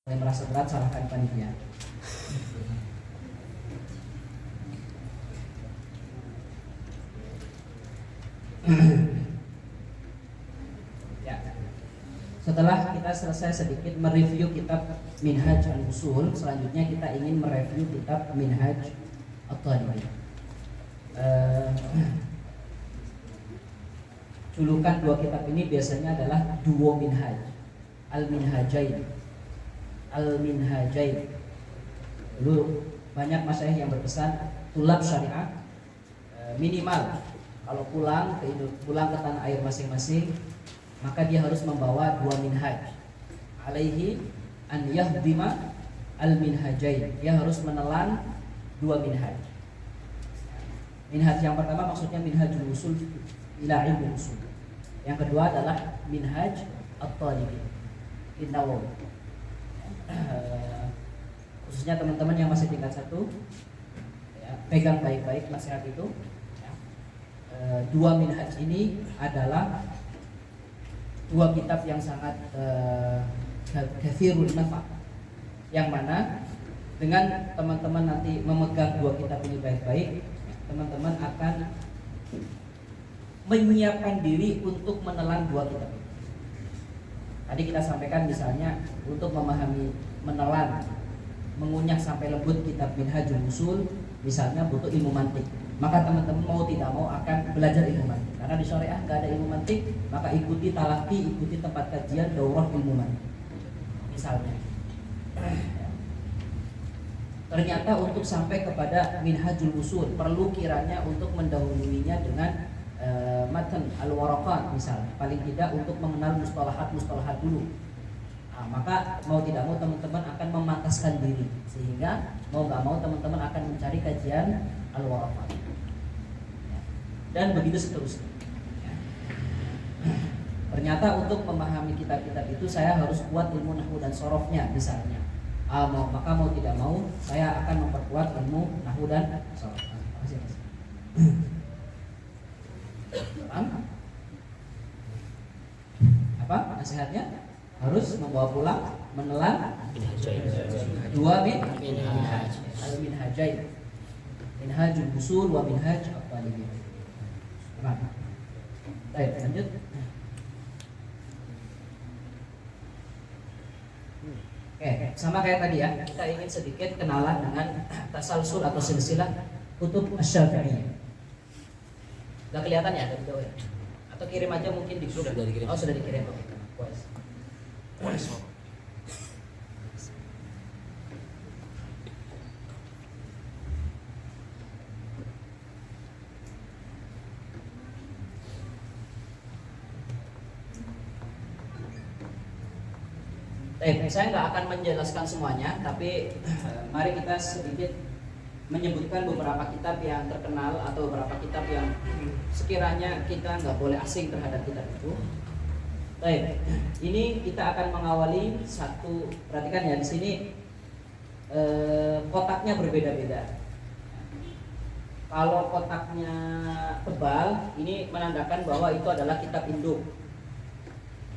Yang merasa berat salahkan panitia. Ya. Setelah kita selesai sedikit mereview kitab Minhaj al-Usul, selanjutnya kita ingin mereview kitab Minhaj at-Talibin. Julukan dua kitab ini biasanya adalah duo minhaj, al-minhajain. Al-minhajain. Dulu banyak masyayikh yang berpesan tulab syariah minimal kalau pulang ke tanah air masing-masing, maka dia harus membawa dua minhaj. Alaihi an yahdima al-minhajain. Dia harus menelan dua minhaj. Minhaj yang pertama maksudnya minhajul usul ila ilmi usul. Yang kedua adalah minhaj at-talibin. An-Nawawi. Khususnya teman-teman yang masih tingkat 1 ya, pegang baik-baik nasihat itu ya. Dua minhaj ini adalah dua kitab yang sangat kathirun nafa', yang mana dengan teman-teman nanti memegang dua kitab ini baik-baik, teman-teman akan menyiapkan diri untuk menelan dua kitab ini. Tadi kita sampaikan misalnya untuk memahami, menelan, mengunyah sampai lembut kitab Minhajul Usul, misalnya butuh ilmu mantik. Maka teman-teman mau tidak mau akan belajar ilmu mantik. Karena di syariah nggak ada ilmu mantik, maka ikuti talaki, ikuti tempat kajian daurah ilmu mantik. Misalnya. Ternyata untuk sampai kepada Minhajul Usul perlu kiranya untuk mendahuluinya dengan matan al-waraqat misalnya, paling tidak untuk mengenal mustalahat dulu. Nah, maka mau tidak mau teman-teman akan memantaskan diri, sehingga mau nggak mau teman-teman akan mencari kajian al-waraqat dan begitu seterusnya. Ternyata untuk memahami kitab-kitab itu saya harus kuat ilmu nahwu dan sorofnya misalnya. Maka mau tidak mau saya akan memperkuat ilmu nahwu dan sorof. Apa nasihatnya? Harus membawa pulang, menelan dua minhaj, al-minhajain, minhajul usul wa minhaj at-talibin. Baik, lanjut. Oke, sama kayak tadi ya, kita ingin sedikit kenalan dengan tasalsul atau silsilah kutub asy-Syafi'iyah. Gak kelihatan ya dari jauh ya? Atau kirim aja mungkin di grup? Sudah dikirim. Oh, sudah dikirim. Puas. Saya nggak akan menjelaskan semuanya, tapi mari kita sedikit menyebutkan beberapa kitab yang terkenal atau beberapa kitab yang sekiranya kita nggak boleh asing terhadap kitab itu. Baik, ini kita akan mengawali satu. Perhatikan ya, di sini kotaknya berbeda-beda. Kalau kotaknya tebal, ini menandakan bahwa itu adalah kitab induk.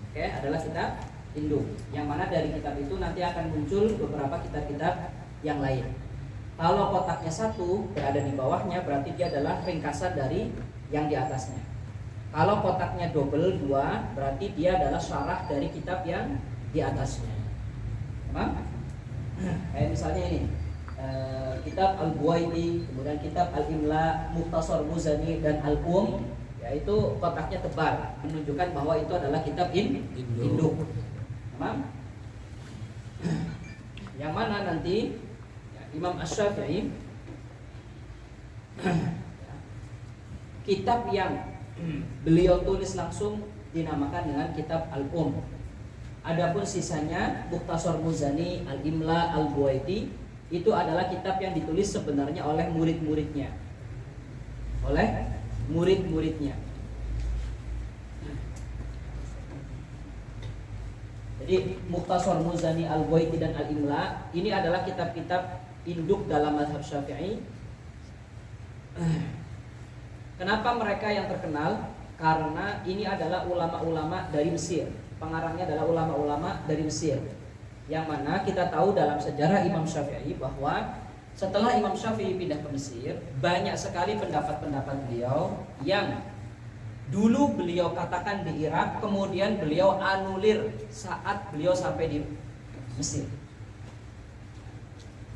Oke, adalah kitab induk. Yang mana dari kitab itu nanti akan muncul beberapa kitab-kitab yang lain. Kalau kotaknya satu berada di bawahnya, berarti dia adalah ringkasan dari yang di atasnya. Kalau kotaknya double 2, berarti dia adalah syarah dari kitab yang di atasnya. Paham? Kayak misalnya ini, kitab Al-Buwaiti, kemudian kitab Al-Imla, Mukhtasar Muzani dan Al-Um, yaitu kotaknya tebal, menunjukkan bahwa itu adalah kitab induk. Paham? Yang mana nanti Imam Asy-Syafi'i kitab yang beliau tulis langsung dinamakan dengan kitab Al-Um. Adapun sisanya Mukhtasar Muzani, Al-Imla, Al-Buwaiti itu adalah kitab yang ditulis sebenarnya oleh murid-muridnya. Jadi Mukhtasar Muzani, Al-Buwaiti dan Al-Imla ini adalah kitab-kitab induk dalam mazhab Syafi'i. Kenapa mereka yang terkenal? Karena ini adalah ulama-ulama dari Mesir. Pengarangnya adalah ulama-ulama dari Mesir. Yang mana kita tahu dalam sejarah Imam Syafi'i bahwa setelah Imam Syafi'i pindah ke Mesir, banyak sekali pendapat-pendapat beliau yang dulu beliau katakan di Irak, kemudian beliau anulir saat beliau sampai di Mesir.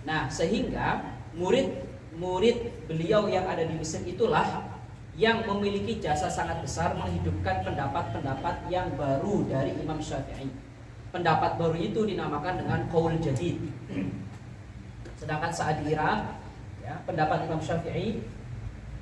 Nah, sehingga murid-murid beliau yang ada di Mesir itulah yang memiliki jasa sangat besar menghidupkan pendapat-pendapat yang baru dari Imam Syafi'i. Pendapat baru itu dinamakan dengan Qaul Jadid. Sedangkan saat di Irak, ya, pendapat Imam Syafi'i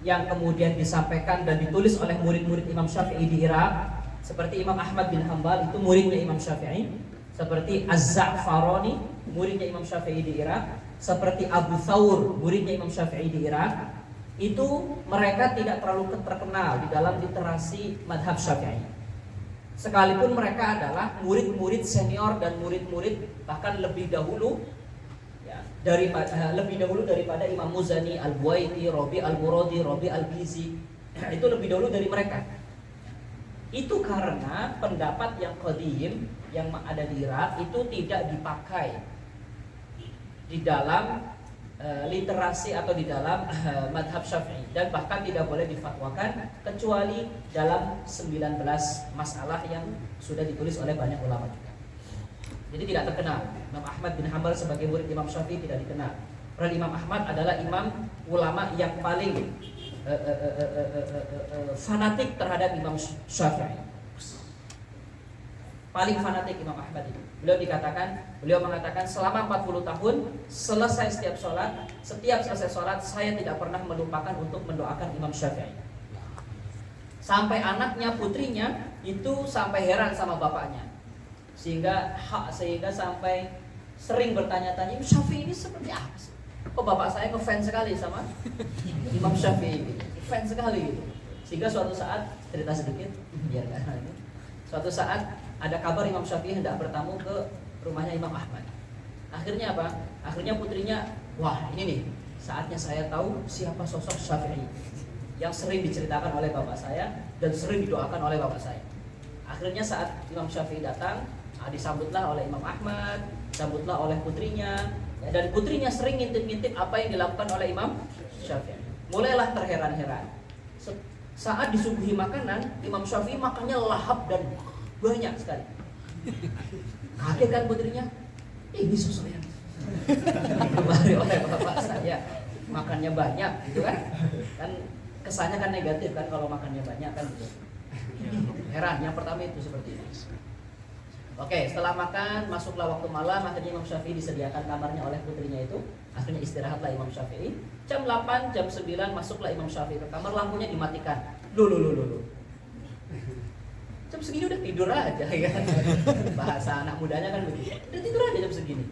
yang kemudian disampaikan dan ditulis oleh murid-murid Imam Syafi'i di Irak, seperti Imam Ahmad bin Hanbal, itu muridnya Imam Syafi'i, seperti Az-Za'farani, muridnya Imam Syafi'i di Irak, seperti Abu Thawr, muridnya Imam Syafi'i di Irak, itu mereka tidak terlalu terkenal di dalam literasi madhab Syafi'i. Sekalipun mereka adalah murid-murid senior dan murid-murid bahkan lebih dahulu, ya, lebih dahulu daripada Imam Muzani, Al-Buaiti, Rabi Al-Muradi, Rabi Al-Bizi, itu lebih dahulu dari mereka. Itu karena pendapat yang qadim yang ada di Irak itu tidak dipakai di dalam literasi atau di dalam madhab Syafi'i, dan bahkan tidak boleh difatwakan kecuali dalam 19 masalah yang sudah ditulis oleh banyak ulama juga. Jadi tidak terkenal. Imam Ahmad bin Hanbal sebagai murid Imam Syafi'i tidak dikenal. Padahal Imam Ahmad adalah imam ulama yang paling fanatik terhadap Imam Syafi'i. Paling fanatik Imam Ahmad itu. Beliau mengatakan selama 40 tahun selesai setiap selesai sholat saya tidak pernah melupakan untuk mendoakan Imam Syafi'i. Sampai anaknya, putrinya itu sampai heran sama bapaknya. Sehingga sampai sering bertanya-tanya, Imam Syafi'i ini seperti apa sih? Kok bapak saya ngefans sekali sama Imam Syafi'i, fans sekali gitu. Sehingga suatu saat, cerita sedikit biar enggak ini. Suatu saat ada kabar Imam Syafi'i hendak bertamu ke rumahnya Imam Ahmad. Akhirnya apa? Akhirnya putrinya, wah ini nih saatnya saya tahu siapa sosok Syafi'i yang sering diceritakan oleh bapak saya dan sering didoakan oleh bapak saya. Akhirnya saat Imam Syafi'i datang, disambutlah oleh Imam Ahmad, disambutlah oleh putrinya, ya, dan putrinya sering ngintip-ngintip apa yang dilakukan oleh Imam Syafi'i. Mulailah terheran-heran. Saat disuguhi makanan, Imam Syafi'i makannya lahap dan banyak sekali. Kaget kan putrinya, ini sosok yang digemari oleh bapak saya, makannya banyak gitu kan. Kan kesannya kan negatif kan kalau makannya banyak kan gitu. Heran, yang pertama itu seperti itu. Oke, setelah makan, masuklah waktu malam, akhirnya Imam Syafi'i disediakan kamarnya oleh putrinya itu. Akhirnya istirahatlah Imam Syafi'i. Jam 8, jam 9 masuklah Imam Syafi'i ke kamar, lampunya dimatikan. Loh. Jam segini udah tidur aja ya. Bahasa anak mudanya kan begitu. Udah tidur aja jam segini.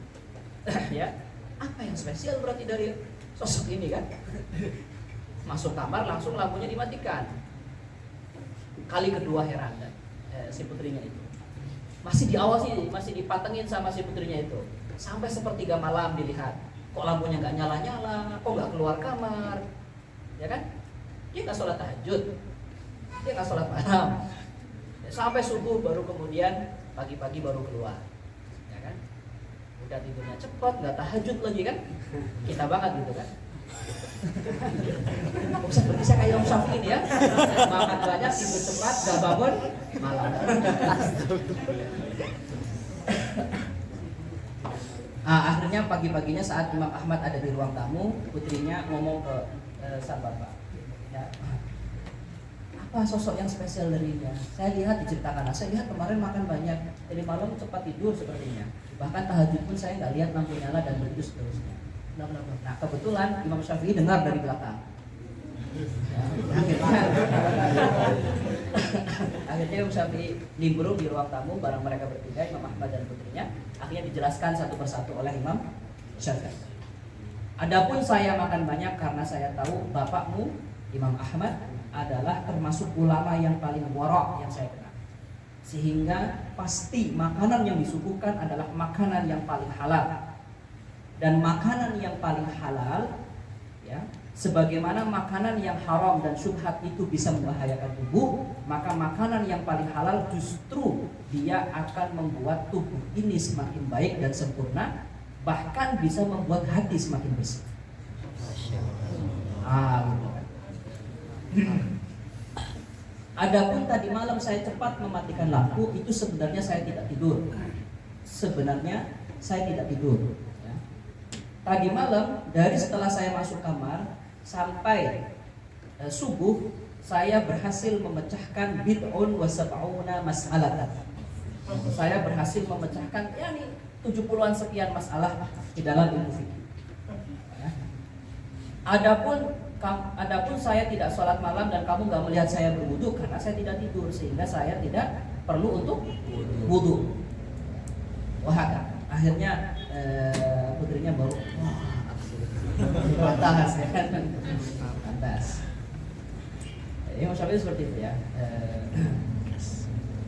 Ya. Apa yang spesial berarti dari sosok ini kan? Masuk kamar langsung lampunya dimatikan. Kali kedua heran kan si putrinya itu. Masih diawasi, masih dipatengin sama si putrinya itu. Sampai sepertiga malam dilihat. Kok lampunya nggak nyala-nyala? Kok nggak keluar kamar? Ya kan? Dia nggak sholat tahajud. Dia nggak sholat malam. Sampai subuh baru kemudian pagi-pagi baru keluar, ya kan? Udah tidurnya cepat, nggak tahajud lagi kan? Kita banget gitu kan? Seperti saya kayak Imam Syafi'i ini ya, makan banyak, tidur cepat, nggak bangun malam. Akhirnya pagi-paginya saat Imam Ahmad ada di ruang tamu, putrinya ngomong ke sang bapak, ya, apa sosok yang spesial darinya? Saya lihat diceritakan, saya lihat kemarin makan banyak, jadi malam cepat tidur sepertinya. Bahkan tahajud pun saya nggak lihat lampu nyala dan begitu seterusnya. Nah kebetulan Imam Syafi'i dengar dari belakang. Ya, akhirnya Imam Syafi'i nimbrung di ruang tamu bareng mereka bertiga, Imam Ahmad dan putrinya. Akhirnya dijelaskan satu persatu oleh Imam Syafi'i. Adapun saya makan banyak karena saya tahu bapakmu Imam Ahmad adalah termasuk ulama yang paling wara' yang saya kenal. Sehingga pasti makanan yang disuguhkan adalah makanan yang paling halal. Dan makanan yang paling halal ya, sebagaimana makanan yang haram dan syubhat itu bisa membahayakan tubuh, maka makanan yang paling halal justru dia akan membuat tubuh ini semakin baik dan sempurna, bahkan bisa membuat hati semakin bersih. Adapun tadi malam saya cepat mematikan lampu, itu sebenarnya saya tidak tidur. Sebenarnya saya tidak tidur. Ya. Tadi malam dari setelah saya masuk kamar sampai subuh, saya berhasil memecahkan bid'un wa sab'una mas'alatan. Saya berhasil memecahkan 70-an sekian masalah di dalam ilmu fikih. Ya. Adapun saya tidak sholat malam dan kamu nggak melihat saya berwudu karena saya tidak tidur, sehingga saya tidak perlu untuk wudu. Wah, akhirnya putrinya baru pantas ya kan, pantas. Imam Syafi'i seperti itu ya.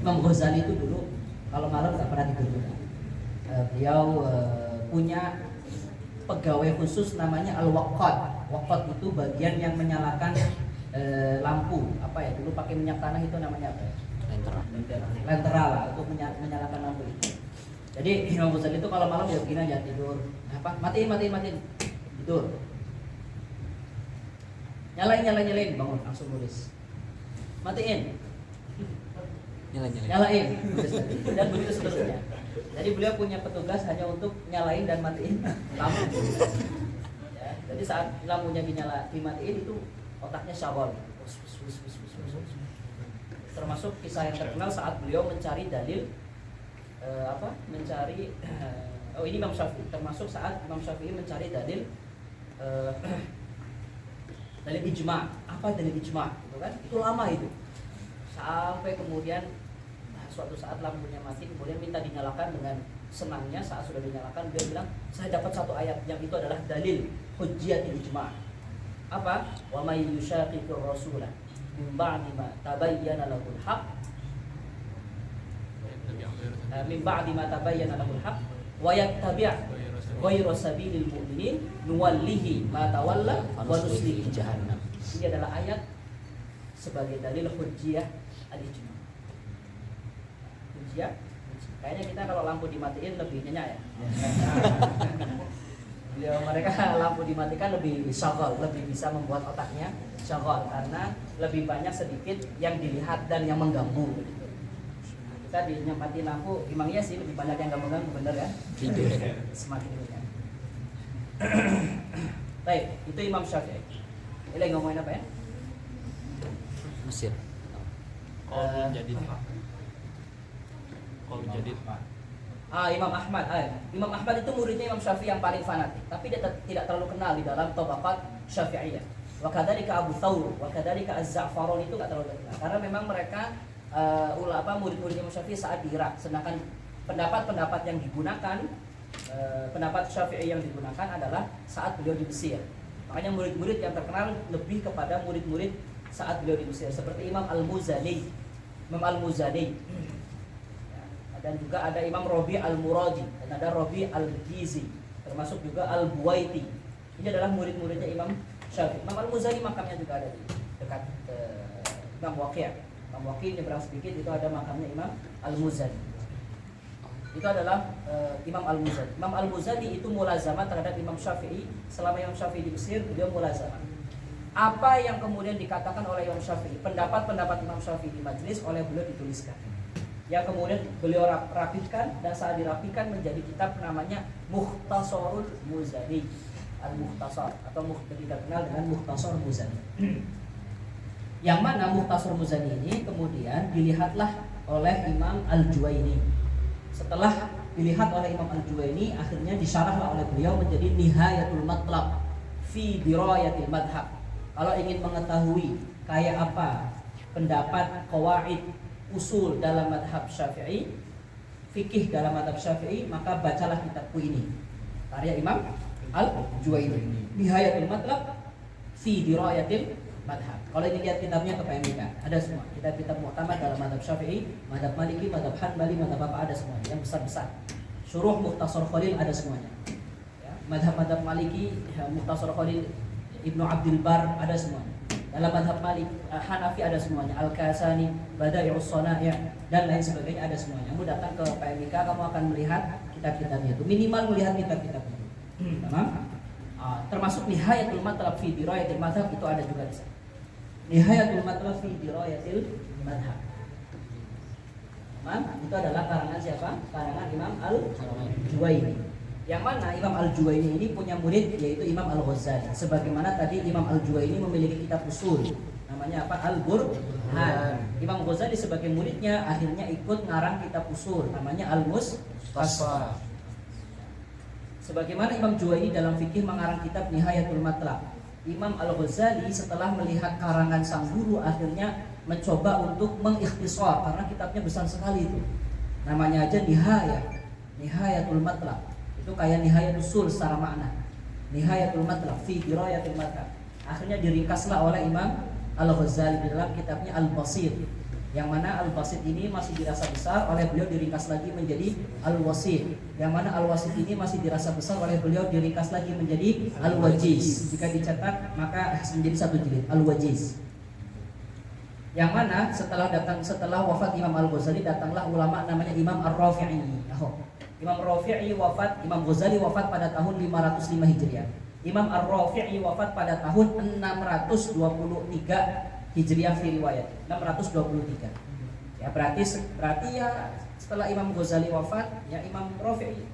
Imam Ghazali itu dulu kalau malam nggak pernah tidur juga. Beliau punya pegawai khusus namanya al-waqqat. Waqqat itu bagian yang menyalakan lampu. Apa ya, dulu pakai minyak tanah itu namanya apa ya? Lentera lah, untuk menyalakan lampu itu. Jadi Imam Ghazali itu kalau malam ya begini aja tidur. Apa? Matiin tidur. Nyalain, bangun langsung nulis. Matiin. Nyalain. Dan begitu seterusnya. Jadi beliau punya petugas hanya untuk nyalain dan matiin lampu. Ya, jadi saat lampunya dimatiin itu otaknya syawal. Termasuk kisah yang terkenal saat beliau mencari dalil ini Imam Syafi'i, termasuk saat Imam Syafi'i mencari dalil dalil ijma'. Apa dalil ijma'? Gitu kan? Itu lama itu. Sampai kemudian suatu saat lampunya mati, kemudian minta dinyalakan. Dengan senangnya saat sudah dinyalakan, dia bilang, saya dapat satu ayat yang itu adalah dalil hujjatul ijma'. Apa? Wa may yushaqiqir rasulah min ba'di ma tabayyana lahul haqq min ba'di ma tabayyana lahul haqq wa yattabi' ghayra sabilil mu'minin nuwallihi ma tawalla wa nuslihi jahannam. Ini adalah ayat sebagai dalil hujjah al-ijma'. Hujjah. Kayaknya kita kalau lampu dimatiin lebih nyenyak ya. Mereka lampu dimatikan lebih syagol, lebih bisa membuat otaknya syagol karena lebih banyak sedikit yang dilihat dan yang mengganggu. Kita dinyamatin lampu, emangnya sih lebih banyak yang mengganggu, bener kan? Semakin banyak. Baik, itu Imam Syafi'i. Ini lagi ngomongin apa ya? Mesir. Imam Ahmad. Imam Ahmad itu muridnya Imam Syafi'i yang paling fanatik, tapi dia tidak terlalu kenal di dalam tabaqat Syafi'iyah. Wa kadzalika Abu Thawr, wa kadzalika Az-Za'farani itu enggak terlalu kenal karena memang mereka murid-murid Imam Syafi'i saat di Irak. Sedangkan pendapat-pendapat yang digunakan, pendapat Syafi'i yang digunakan adalah saat beliau di Mesir. Makanya murid-murid yang terkenal lebih kepada murid-murid saat beliau di Mesir, seperti Imam Al-Muzani. Dan juga ada Imam Rabi' Al-Muradi, dan ada Rabi' Al-Gizi, termasuk juga Al-Buwaiti. Ini adalah murid-muridnya Imam Syafi'i. Imam Al-Muzani makamnya juga ada di dekat Imam Waqi'. Imam Waqi' nyebrang sedikit itu ada makamnya Imam Al-Muzani. Itu adalah Imam Al-Muzani. Imam Al-Muzani itu mulazamah terhadap Imam Syafi'i. Selama Imam Syafi'i di Mesir, beliau mulazamah. Apa yang kemudian dikatakan oleh Imam Syafi'i, pendapat-pendapat Imam Syafi'i di majelis oleh beliau dituliskan. Yang kemudian beliau rapihkan, dan saat dirapikan menjadi kitab namanya Mukhtasarul Muzani, Al-Mukhtasar, atau lebih terkenal dengan Mukhtasar Muzani. Yang mana Mukhtasar Muzani ini kemudian dilihatlah oleh Imam Al-Juwaini. Setelah dilihat oleh Imam Al-Juwaini, akhirnya disyarahlah oleh beliau menjadi Nihayatul Matlab fi Dirayatil Madhab. Kalau ingin mengetahui kayak apa pendapat qawaid usul dalam madhab Syafi'i, fikih dalam madhab Syafi'i, maka bacalah kitabku ini, karya Imam Al-Juwaini, Nihayatul Matlab fi Dirayatil Madhab. Kalau ini lihat kitabnya kepemilikan, ada semua. Kitab-kitab mu'tamad dalam madhab Syafi'i, madhab Maliki, madhab Hanbali, madhab apa, ada semuanya, yang besar-besar. Syuruh Mukhtasar Khalil ada semuanya. Ya, madhab Maliki, Mukhtasar Khalil Ibnu Abdul Bar ada semuanya. Dalam madhab Malik, Hanafi ada semuanya. Al-Kasani, Bada'i'us Shana'i' dan lain sebagainya ada semuanya. Kamu datang ke PMIK, kamu akan melihat kitab-kitabnya itu. Minimal melihat kitab-kitabnya. Tamam? Termasuk Nihayatul Matlab fi Dirayatil Madhab itu ada juga di sana. Nihayatul Matlab fi Dirayatil Madhab. Tamam? Itu adalah karangan siapa? Karangan Imam Al-Juwaini. Yang mana Imam Al-Juwaini ini punya murid yaitu Imam Al-Ghazali. Sebagaimana tadi Imam Al-Juwaini memiliki kitab usul namanya apa? Al-Burhan. Imam Ghazali sebagai muridnya akhirnya ikut ngarang kitab usul namanya Al-Mustasfa. Sebagaimana Imam Juwaini dalam fikih mengarang kitab Nihayatul Matlab. Imam Al-Ghazali setelah melihat karangan sang guru akhirnya mencoba untuk mengikhtisar karena kitabnya besar sekali itu. Namanya aja Nihayatul Matlab. Itu kayak Nihayatul Usul secara makna. Nihayatul Matlab fi Dirayatil Madhab. Akhirnya diringkaslah oleh Imam Al-Ghazali di dalam kitabnya Al-Basit. Yang mana Al-Basit ini masih dirasa besar oleh beliau diringkas lagi menjadi Al-Wasit. Yang mana Al-Wasit ini masih dirasa besar oleh beliau diringkas lagi menjadi Al-Wajiz. Jika dicetak maka menjadi satu jilid Al-Wajiz. Yang mana setelah wafat Imam Al-Ghazali datanglah ulama namanya Imam Ar-Rafi'i. Imam Rafi'i wafat, Imam Ghazali wafat pada tahun 505 Hijriah. Imam Ar-Rafi'i wafat pada tahun 623 Hijriah fi riwayat. 623. Ya berarti ya setelah Imam Ghazali wafat, ya Imam Rafi'i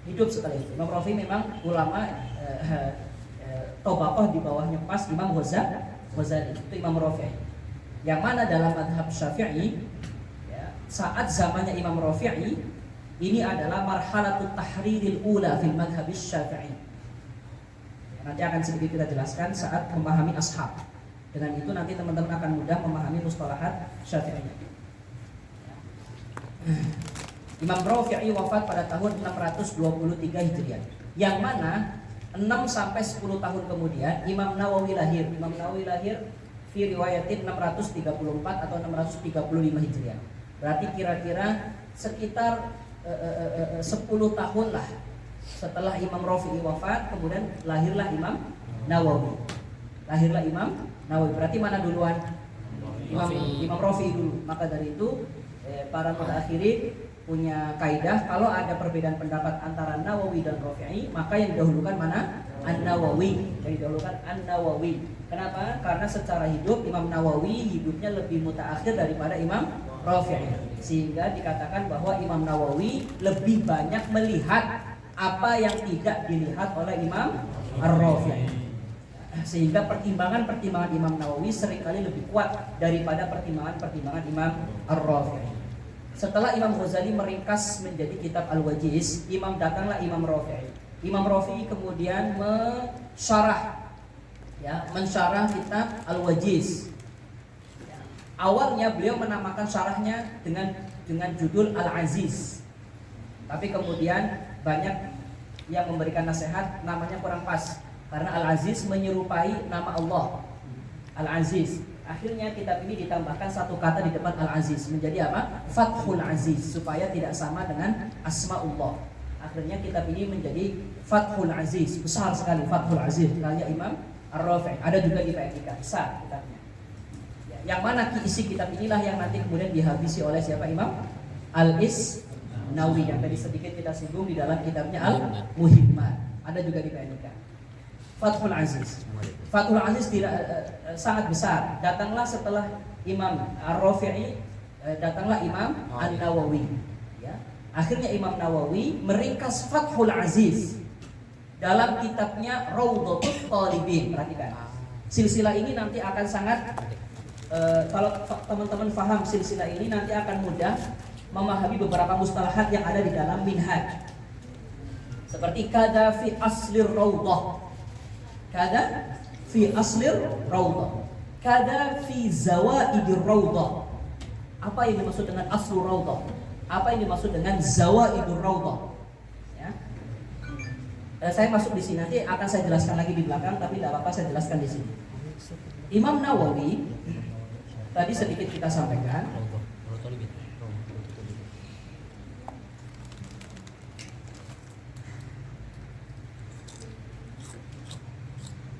hidup setelah itu. Imam Rafi'i memang ulama Tobaqoh di bawahnya pas Imam Ghazali. Itu Imam Rafi'i. Yang mana dalam madhab Syafi'i, ya, saat zamannya Imam Rafi'i ini adalah marhalatut tahriril ula fil madhabis Syafi'i. Nanti akan sedikit kita jelaskan saat memahami ashab. Dengan itu nanti teman-teman akan mudah memahami mustalahat Syafi'i. Imam Rafi'i wafat pada tahun 623 Hijriah. Yang mana 6 sampai 10 tahun kemudian Imam Nawawi lahir. Imam Nawawi lahir fi riwayatin 634 atau 635 Hijriah. Berarti kira-kira sekitar 10 tahun lah setelah Imam Rafi'i wafat, kemudian lahirlah Imam Nawawi. Berarti mana duluan? Imam Rafi'i dulu. Maka dari itu para mutaakhirin punya kaidah kalau ada perbedaan pendapat antara Nawawi dan Rafi'i, maka yang didahulukan mana? An-Nawawi. Kenapa? Karena secara hidup Imam Nawawi hidupnya lebih mutaakhir daripada Imam Rafi'i. Sehingga dikatakan bahwa Imam Nawawi lebih banyak melihat apa yang tidak dilihat oleh Imam Ar-Rafi'i. Sehingga pertimbangan-pertimbangan Imam Nawawi seringkali lebih kuat daripada pertimbangan-pertimbangan Imam Ar-Rafi'i. Setelah Imam Ghazali meringkas menjadi kitab Al-Wajiz, datanglah Imam Rafi'i. Imam Rafi'i kemudian mensyarah kitab Al-Wajiz. Awalnya beliau menamakan syarahnya dengan judul Al-Aziz. Tapi kemudian banyak yang memberikan nasihat namanya kurang pas karena Al-Aziz menyerupai nama Allah. Al-Aziz. Akhirnya kitab ini ditambahkan satu kata di depan Al-Aziz menjadi apa? Fathul Aziz supaya tidak sama dengan Asmaullah. Akhirnya kitab ini menjadi Fathul Aziz. Besar sekali Fathul Aziz karya Imam Ar-Rafi'i. Ada juga di PMIK besar kitabnya. Yang mana isi kitab inilah yang nanti kemudian dihabisi oleh siapa? Imam Al-Isnawi yang tadi sedikit kita singgung di dalam kitabnya Al-Muhimmat. Ada juga di PMIK. Fathul Aziz. Fathul Aziz sangat besar. Datanglah setelah Imam Ar-Rafi'i, datanglah Imam An-Nawawi. Ya. Akhirnya Imam Nawawi meringkas Fathul Aziz dalam kitabnya Raudhatul Talibin. Perhatikan. Silsilah ini nanti akan sangat kalau teman-teman paham silsilah ini nanti akan mudah memahami beberapa mustalahat yang ada di dalam minhaj. Seperti kada fi aslir raudhah. Kada fi aslir raudhah. Kada fi zawaidir raudhah. Apa yang dimaksud dengan aslur raudhah? Apa yang dimaksud dengan zawaidur raudhah? Ya. Saya masuk di sini nanti akan saya jelaskan lagi di belakang, tapi tidak apa-apa saya jelaskan di sini. Imam Nawawi tadi sedikit kita sampaikan.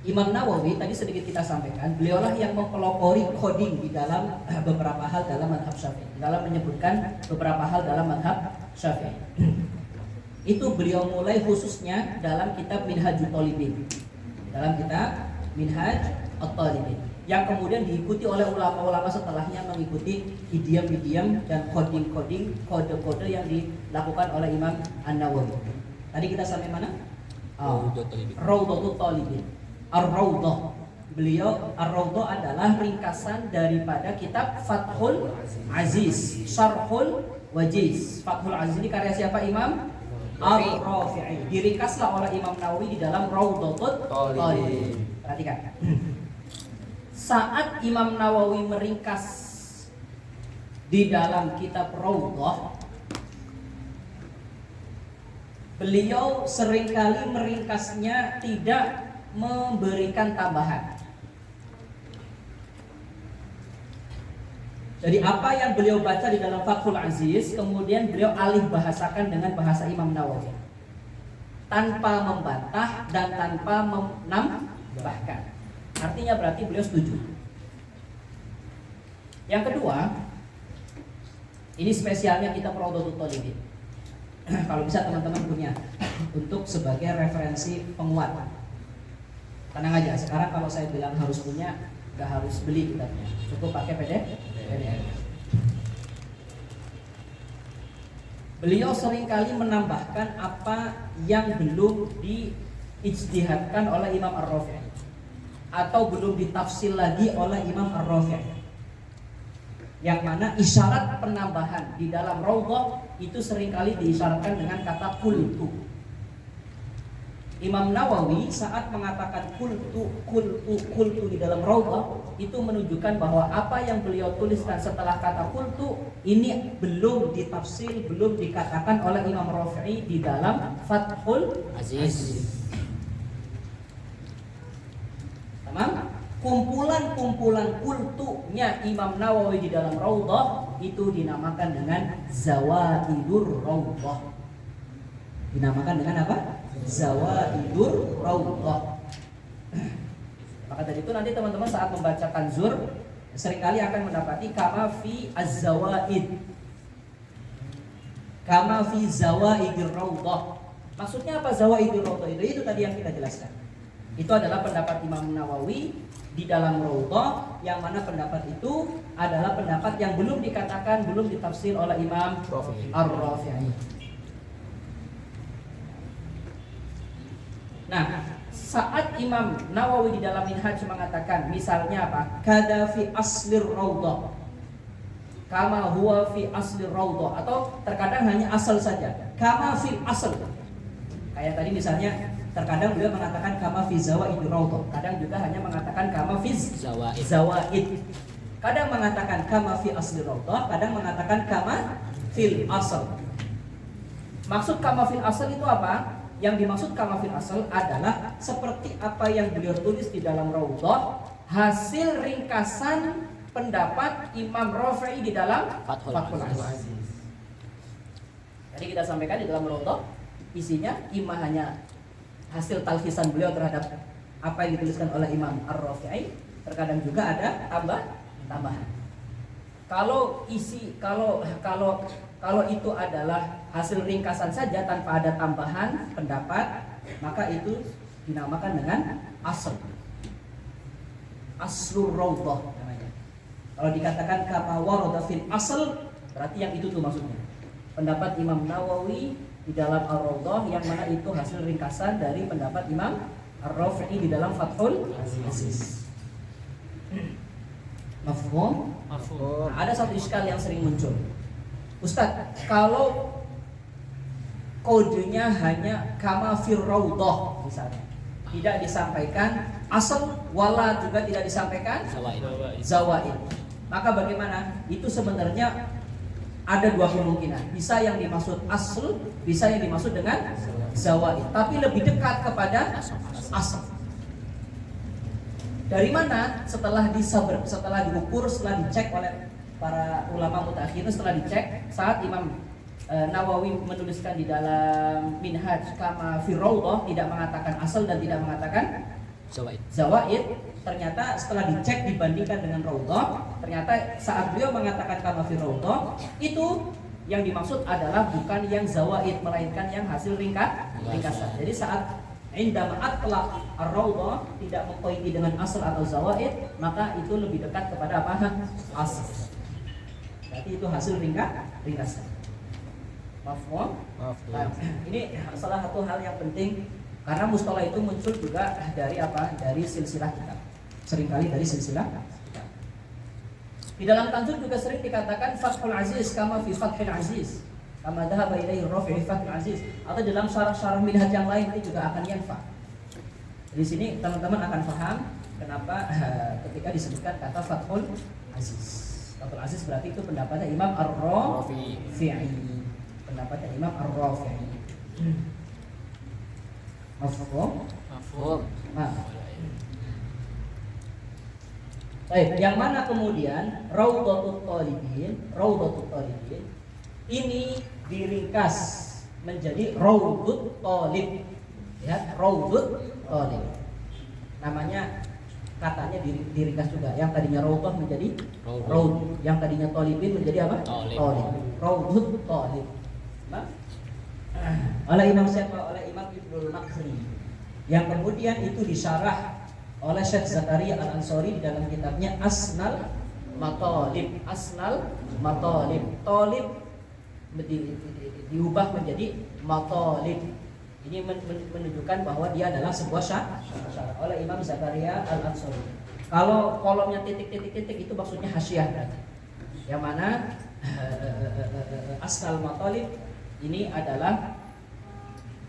Imam Nawawi tadi sedikit kita sampaikan, beliaulah yang mempelopori coding di dalam beberapa hal dalam mazhab Syafi'i, dalam menyebutkan beberapa hal dalam mazhab Syafi'i. Itu beliau mulai khususnya dalam kitab Minhajut Thalibin, dalam kitab Minhaj at-Talibin, yang kemudian diikuti oleh ulama-ulama setelahnya, mengikuti idiom-idiom dan coding-coding, kode-kode yang dilakukan oleh Imam An-Nawawi. Tadi kita sampai mana? Raudhatul Talibin. Ar-Raudhah. Beliau Ar-Raudhah adalah ringkasan daripada kitab Fathul Aziz, Syarhul Wajiz. Fathul Aziz ini karya siapa? Imam Ar-Rafi'i. Diringkaslah oleh Imam Nawawi di dalam Raudhatul Talibin. Perhatikan. Saat Imam Nawawi meringkas di dalam kitab Raudhah, beliau seringkali meringkasnya tidak memberikan tambahan. Jadi apa yang beliau baca di dalam Fathul Aziz kemudian beliau alih bahasakan dengan bahasa Imam Nawawi, tanpa membantah dan tanpa menambahkan. Artinya berarti beliau setuju. Yang kedua, ini spesialnya kitab Raudhatul Talibin. Kalau bisa teman-teman punya untuk sebagai referensi penguat. Tenang aja, sekarang kalau saya bilang harus punya, nggak harus beli kitabnya, cukup pakai PDF. Beliau seringkali menambahkan apa yang belum diijtihadkan oleh Imam Ar-Rafi'i atau belum ditafsir lagi oleh Imam Ar-Rafi'i. Yang mana isyarat penambahan di dalam Raudhah itu seringkali diisyaratkan dengan kata qultu. Imam Nawawi saat mengatakan qultu di dalam Raudhah itu menunjukkan bahwa apa yang beliau tuliskan setelah kata qultu ini belum ditafsir, belum dikatakan oleh Imam Rafi'i di dalam Fathul Aziz. Tamam? Kumpulan-kumpulan qultunya Imam Nawawi di dalam Raudhah itu dinamakan dengan Zawaidur Raudhah. Dinamakan dengan apa? Zawaidur Raudhah. Maka dari itu nanti teman-teman saat membacakan zur seringkali akan mendapati kama fi az-zawaid, kama fi zawaidir Raudhah. Maksudnya apa Zawaidur Raudhah itu? Itu tadi yang kita jelaskan. Itu adalah pendapat Imam Nawawi di dalam Raudhah, yang mana pendapat itu adalah pendapat yang belum dikatakan, belum ditafsir oleh Imam Ar-Rafi'i. Nah, saat Imam Nawawi di dalam Minhaj mengatakan misalnya apa? Kada fi aslir Raudhah, kama huwa fi aslir Raudhah, atau terkadang hanya asal saja, kama fil asl. Kayak tadi misalnya terkadang beliau mengatakan kama fi zawaidur Raudhah, kadang juga hanya mengatakan kama fi zawaid. Kadang mengatakan kama fi aslir Raudhah, kadang mengatakan kama fil asl. Maksud kama fil asl itu apa? Yang dimaksud kama fil asl adalah seperti apa yang beliau tulis di dalam Raudhah, hasil ringkasan pendapat Imam Rafi'i di dalam Fathul Aziz. Jadi kita sampaikan di dalam Raudhah isinya imma hanya hasil talfisan beliau terhadap apa yang dituliskan oleh Imam Ar-Rafi'i, terkadang juga ada tambahan. Kalau itu adalah hasil ringkasan saja tanpa ada tambahan pendapat, maka itu dinamakan dengan aslur Raudhah namanya. Kalau dikatakan kama warada fil asl, berarti yang itu tuh maksudnya. Pendapat Imam Nawawi di dalam Ar-Raudhah, yang mana itu hasil ringkasan dari pendapat Imam Ar-Rafi'i di dalam Fathul Aziz. Mafhum? Nah, ada satu iskal yang sering muncul. Ustadz, kalau kodenya hanya kama fir Raudhah misalnya, tidak disampaikan asal, wala juga tidak disampaikan zawaid, maka bagaimana? Itu sebenarnya ada dua kemungkinan. Bisa yang dimaksud asl, bisa yang dimaksud dengan zawaid, tapi lebih dekat kepada asal. Dari mana? Setelah diukur, setelah dicek oleh para ulama mutaakhirin, setelah dicek saat Imam Nawawi menuliskan di dalam Minhaj kama fi Raudhah tidak mengatakan asal dan tidak mengatakan Zawaid ternyata setelah dicek dibandingkan dengan raudhah, ternyata saat beliau mengatakan kama fi raudhah, itu yang dimaksud adalah bukan yang zawaid melainkan yang hasil ringkasan. Jadi saat indama atlaq ar-raudhah tidak mengkoiti dengan asal atau zawaid, maka itu lebih dekat kepada apa? Asal. Berarti itu hasil ringkasan. Mafhum? Nah, ini salah satu hal yang penting karena mustalah itu muncul juga dari apa? Dari silsilah kitab. Seringkali dari silsilah kitab. Di dalam Tanzul juga sering dikatakan Fathul Aziz kama fi Fathil Aziz. Kama dhahaba ilaihi Rafi'i Fathul Aziz. Atau dalam syarah-syarah minhaj yang lain ini juga akan yanfa. Di sini teman-teman akan paham kenapa ketika disebutkan kata Fathul Aziz. Fathul Aziz berarti itu pendapatnya Imam Ar-Rafi'i. Pendapatnya Imam Ar-Rafi'i. Mafhum? Baik, yang mana kemudian Raudhatut Thalibin ini diringkas menjadi Raudhut Thalib. Ya, Raudhut Thalib. Namanya katanya diringkas juga. Yang tadinya Raudhah menjadi Raud, yang tadinya Thalibin menjadi apa? Thalib. Raudhut Thalib. Oleh Imam Syafi'i, oleh Imam Ibnul Maqri, yang kemudian itu disyarah oleh Syekh Zakaria Al-Ansari di dalam kitabnya Asnal Matalib. Talib diubah menjadi Matalib. Ini menunjukkan bahwa dia adalah sebuah syarah oleh Imam Zakaria Al-Ansari. Kalau kolomnya titik-titik itu maksudnya hasyiah berarti. Yang mana Asnal Matalib ini adalah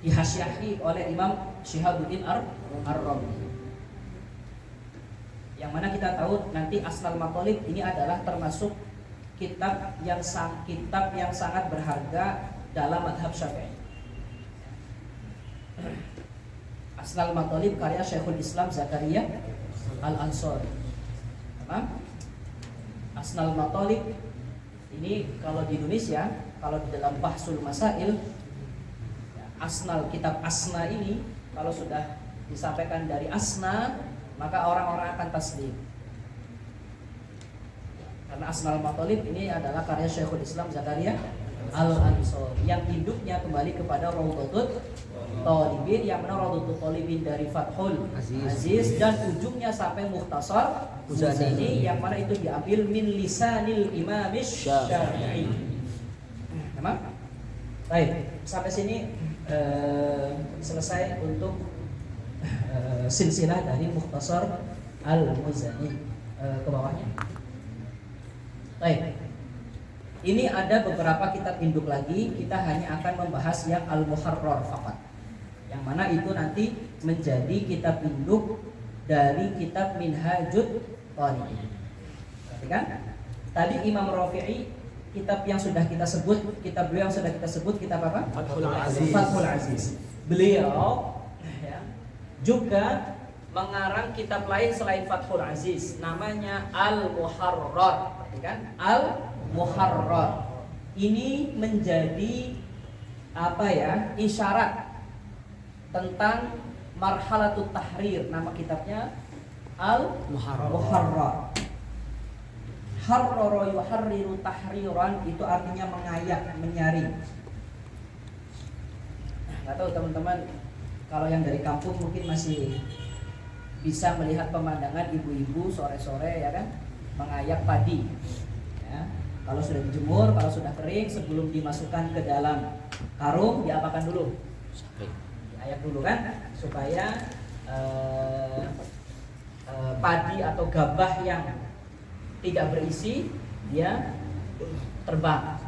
dihasyiahi oleh Imam Syihabuddin Ar-Razi. Yang mana kita tahu nanti Asnal Matalib ini adalah termasuk kitab yang sangat berharga dalam mazhab Syafi'i. Asnal Matalib karya Syekhul Islam Zakaria Al-Ansari. Asnal Matalib ini kalau di Indonesia, kalau di dalam Bahsul Masail, Asnal, kitab Asna ini kalau sudah disampaikan dari Asna, maka orang-orang akan taslim. Karena Asnal Matalib ini adalah karya Syekhul Islam Zakaria Al-Ansari yang induknya kembali kepada Raudhatut Thalibin, yang mana Raudhatut Thalibin dari Fathul Aziz dan ujungnya sampai Mukhtasar Muzani, yang mana itu diambil min lisanil Imam Syafi'i. Memang? Baik, sampai sini selesai untuk silsilah dari Mukhtasar Al-Muzani. Ke bawahnya. Baik. Ini ada beberapa kitab induk lagi. Kita hanya akan membahas yang Al-Muharrar faqat. Yang mana itu nanti menjadi kitab induk dari kitab Minhajut Thalibin. Perhatikan. Tadi Imam Rafi'i, kitab yang sudah kita sebut, kitab beliau yang sudah kita sebut, kitab apa? Fathul Aziz. Beliau juga mengarang kitab lain selain Fathul Aziz, namanya Al-Muharrar. Perhatikan, Al-Muharrar. Ini menjadi apa ya? Isyarat tentang marhalatut tahrir. Nama kitabnya Al-Muharrar. Harrara yuharriru tahriran, itu artinya mengayak, menyaring. Nggak tahu teman-teman, kalau yang dari kampung mungkin masih bisa melihat pemandangan ibu-ibu sore-sore ya kan, mengayak padi. Ya. Kalau sudah dijemur, kalau sudah kering, sebelum dimasukkan ke dalam karung, diapakan dulu? Diayak dulu kan, supaya padi atau gabah yang tidak berisi dia terbang,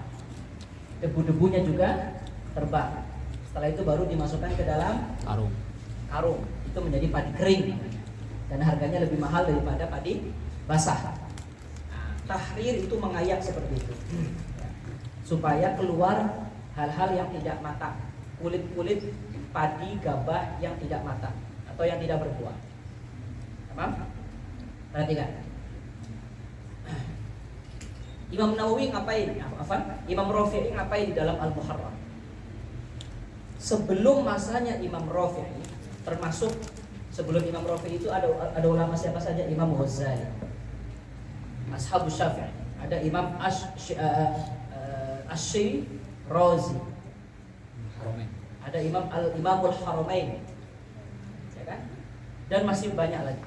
debu-debunya juga terbang. Setelah itu baru dimasukkan ke dalam karung. Itu menjadi padi kering dan harganya lebih mahal daripada padi basah. Tahrir itu mengayak seperti itu, supaya keluar hal-hal yang tidak matang, kulit-kulit padi gabah yang tidak matang atau yang tidak berbuah. Paham? Perhatikan. Imam Nawawi ngapain? Imam Rafi'i ngapain di dalam Al-Muharrar? Sebelum masanya Imam Rafi'i, termasuk Sebelum Imam Rafi'i itu ada ulama siapa saja? Imam Ghazali, Ashabus Syafi'i. Ada Imam Asy-Razi. Ada Imamul Haramain. Ya kan? Dan masih banyak lagi.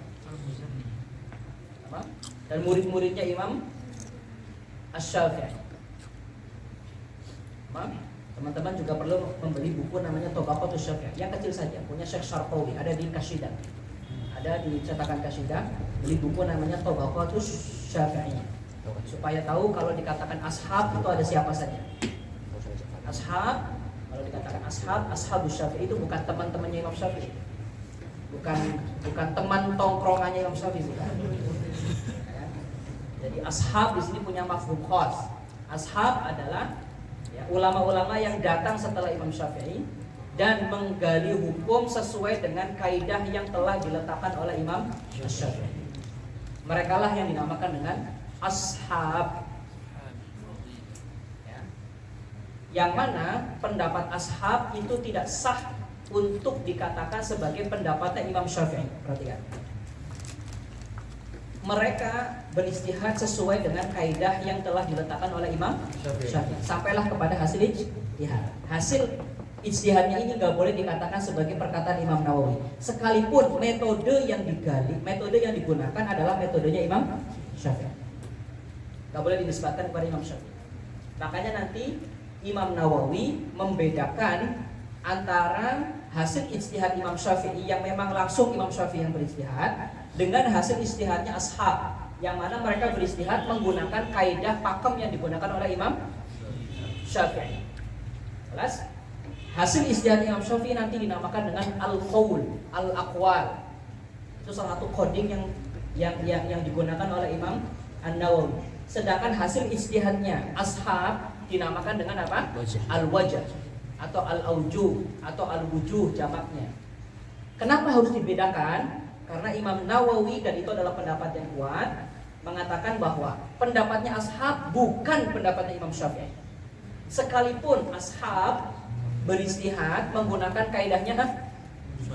Dan murid-muridnya Imam Asy-Syafi'i. Teman-teman juga perlu membeli buku namanya Tabaqatus Syafi'i, yang kecil saja, punya Syekh Syarqawi, ada di Kashidah. Ada di cetakan Kashidah, beli buku namanya Tabaqatus Syafi'i. Supaya tahu kalau dikatakan ashab itu ada siapa saja. Ashab, kalau dikatakan ashabus Syafi'i itu bukan teman-temannya Imam Syafi'i. Bukan teman tongkrongannya Imam Syafi'i, bukan. Jadi ashab di sini punya mafhum khas. Ashab adalah ulama-ulama yang datang setelah Imam Syafi'i dan menggali hukum sesuai dengan kaidah yang telah diletakkan oleh Imam Syafi'i. Mereka lah yang dinamakan dengan ashab. Ya. Yang mana pendapat ashab itu tidak sah untuk dikatakan sebagai pendapatnya Imam Syafi'i. Perhatikan. Mereka beristihad sesuai dengan kaidah yang telah diletakkan oleh Imam Syafi'i. Sampailah kepada hasil ijtihad. Hasil ijtihadnya ini nggak boleh dikatakan sebagai perkataan Imam Nawawi. Sekalipun metode yang digali, metode yang digunakan adalah metodenya Imam Syafi'i. Nggak boleh dinisbatkan kepada Imam Syafi'i. Makanya nanti Imam Nawawi membedakan antara hasil ijtihad Imam Syafi'i yang memang langsung Imam Syafi'i yang berijtihad dengan hasil ijtihadnya ashab, yang mana mereka beristihad menggunakan kaidah pakem yang digunakan oleh Imam Syafi'i. Jelas? Hasil ijtihad Imam Syafi'i nanti dinamakan dengan al-qaul, al-aqwal. Itu salah satu coding yang digunakan oleh Imam An-Nawawi. Sedangkan hasil ijtihadnya ashab dinamakan dengan apa? Al-wajh atau al-aujuh atau al-wujuh jamaknya. Kenapa harus dibedakan? Karena Imam Nawawi, dan itu adalah pendapat yang kuat, mengatakan bahwa pendapatnya ashab bukan pendapatnya Imam Syafi'i. Sekalipun ashab beristihad menggunakan kaidahnya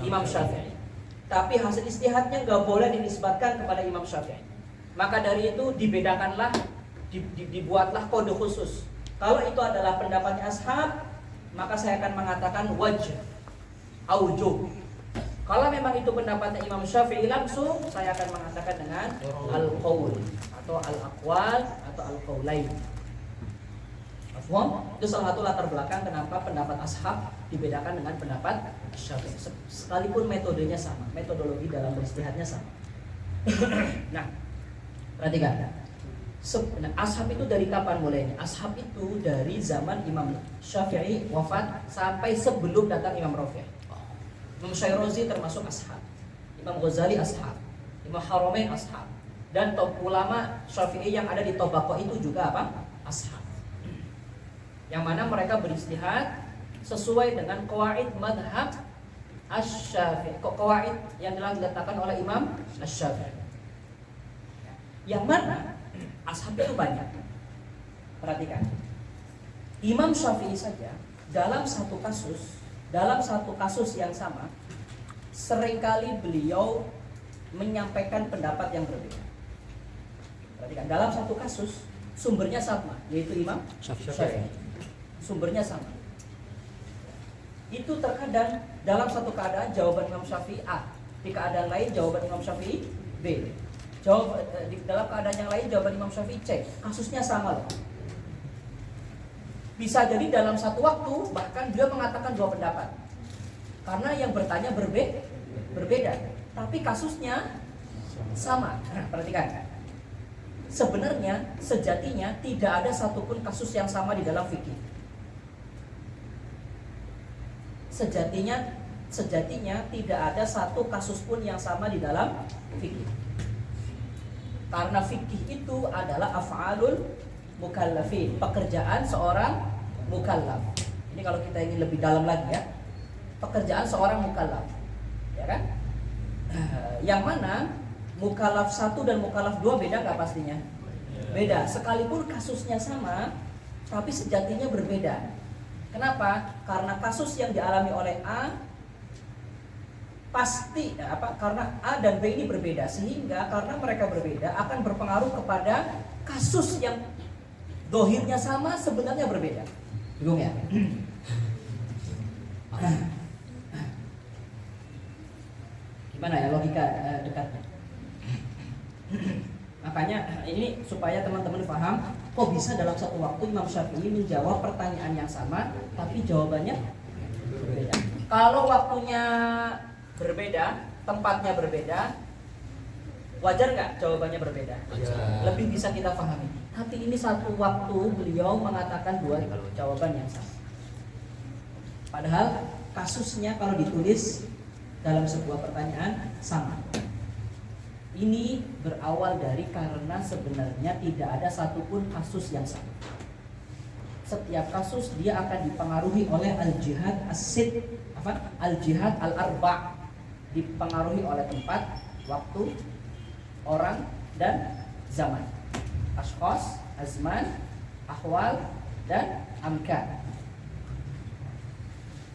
Imam Syafi'i, tapi hasil istihadnya nggak boleh dinisbatkan kepada Imam Syafi'i. Maka dari itu dibedakanlah, dibuatlah kode khusus. Kalau itu adalah pendapatnya ashab, maka saya akan mengatakan wajh, aujuh. Kalau memang itu pendapatnya Imam Syafi'i langsung, saya akan mengatakan dengan al-qaul atau al-aqwal atau al-qaulain. Mafhum? Itu salah satu latar belakang kenapa pendapat ashab dibedakan dengan pendapat Syafi'i. Sekalipun metodenya sama, metodologi dalam beristihadnya sama. Nah, perhatikan. Ashab itu dari kapan mulainya? Ashab itu dari zaman Imam Syafi'i wafat sampai sebelum datang Imam Rafi'i. Imam Syarazi termasuk ashab, Imam Ghazali ashab, Imam Haramain ashab, dan top ulama Syafi'i yang ada di Tabaqah itu juga apa? Ashab. Yang mana mereka beristihad sesuai dengan qawaid madhab Asy-Syafi'i, qawaid yang telah diletakkan oleh Imam Asy-Syafi'i. Yang mana ashab itu banyak. Perhatikan. Imam Syafi'i saja dalam satu kasus yang sama, seringkali beliau menyampaikan pendapat yang berbeda. Perhatikan, dalam satu kasus sumbernya sama, yaitu Imam Syafi'i. Sumbernya sama. Itu terkadang dalam satu keadaan jawaban Imam Syafi'i A, di keadaan lain jawaban Imam Syafi'i B. Dalam keadaan yang lain jawaban Imam Syafi'i C. Kasusnya sama loh. Bisa jadi dalam satu waktu bahkan dia mengatakan dua pendapat. Karena yang bertanya berbeda, tapi kasusnya sama. Nah, perhatikan. Sebenarnya sejatinya tidak ada satupun kasus yang sama di dalam fikih. Sejatinya tidak ada satu kasus pun yang sama di dalam fikih. Karena fikih itu adalah af'alul mukallafin, pekerjaan seorang mukallaf. Ini kalau kita ingin lebih dalam lagi ya, pekerjaan seorang mukallaf, ya kan? Yang mana mukallaf 1 dan mukallaf 2 beda nggak pastinya? Beda. Sekalipun kasusnya sama, tapi sejatinya berbeda. Kenapa? Karena kasus yang dialami oleh A pasti karena A dan B ini berbeda, sehingga karena mereka berbeda akan berpengaruh kepada kasus yang dohirnya sama sebenarnya berbeda. Bingung ya? Gimana ya logika dekatnya? Makanya ini supaya teman-teman paham, kok bisa dalam satu waktu Imam Syafi'i menjawab pertanyaan yang sama tapi jawabannya berbeda. Kalau waktunya berbeda, tempatnya berbeda, wajar nggak jawabannya berbeda? Lebih bisa kita pahami. Tapi ini satu waktu beliau mengatakan dua jawaban yang sama. Padahal kasusnya kalau ditulis dalam sebuah pertanyaan sama. Ini berawal dari karena sebenarnya tidak ada satupun kasus yang sama. Setiap kasus dia akan dipengaruhi oleh al-jihad as-sit, al-jihad al-arba', dipengaruhi oleh tempat, waktu, orang, dan zaman. Ashkhas, azman, ahwal, dan amkan.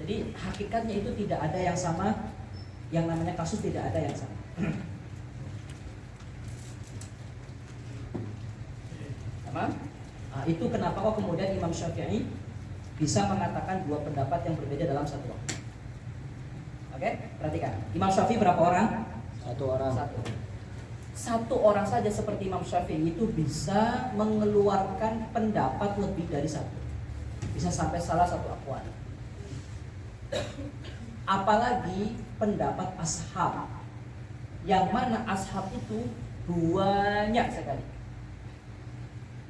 Jadi hakikatnya itu tidak ada yang sama. Yang namanya kasus tidak ada yang sama. Itu kenapa kok kemudian Imam Syafi'i bisa mengatakan dua pendapat yang berbeda dalam satu waktu. Oke, perhatikan. Imam Syafi'i berapa orang? Satu orang. Satu orang saja seperti Imam Syafi'i itu bisa mengeluarkan pendapat lebih dari satu. Bisa sampai salah satu aqwal. Apalagi pendapat ashab, yang mana ashab itu banyak sekali.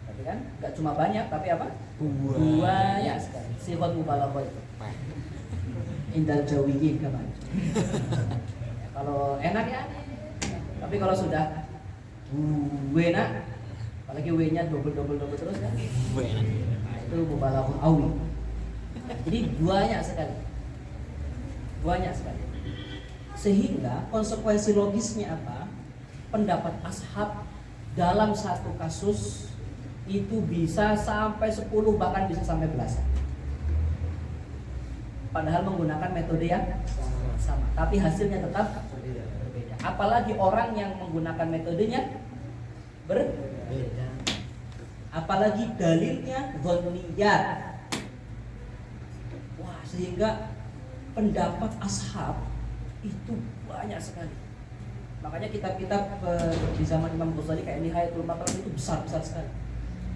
Berarti kan nggak cuma banyak tapi apa? Banyak sekali. Sifat mubalaghah itu. Indal jawiyin kemana? Ya, kalau enak ya. Tapi kalau sudah enak, apalagi W-nya double terus kan? Nah, itu mubalaghah awi. Jadi banyak sekali. Banyak sekali. Sehingga konsekuensi logisnya apa? Pendapat ashab dalam satu kasus itu bisa sampai 10, bahkan bisa sampai belasan. Padahal menggunakan metode yang sama, tapi hasilnya tetap berbeda. Apalagi orang yang menggunakan metodenya berbeda. Apalagi dalilnya dhanniyat. Wah, sehingga pendapat ashab itu banyak sekali. Makanya kitab-kitab di zaman Imam Ghazali kayak Nihayatul Matlab itu besar sekali.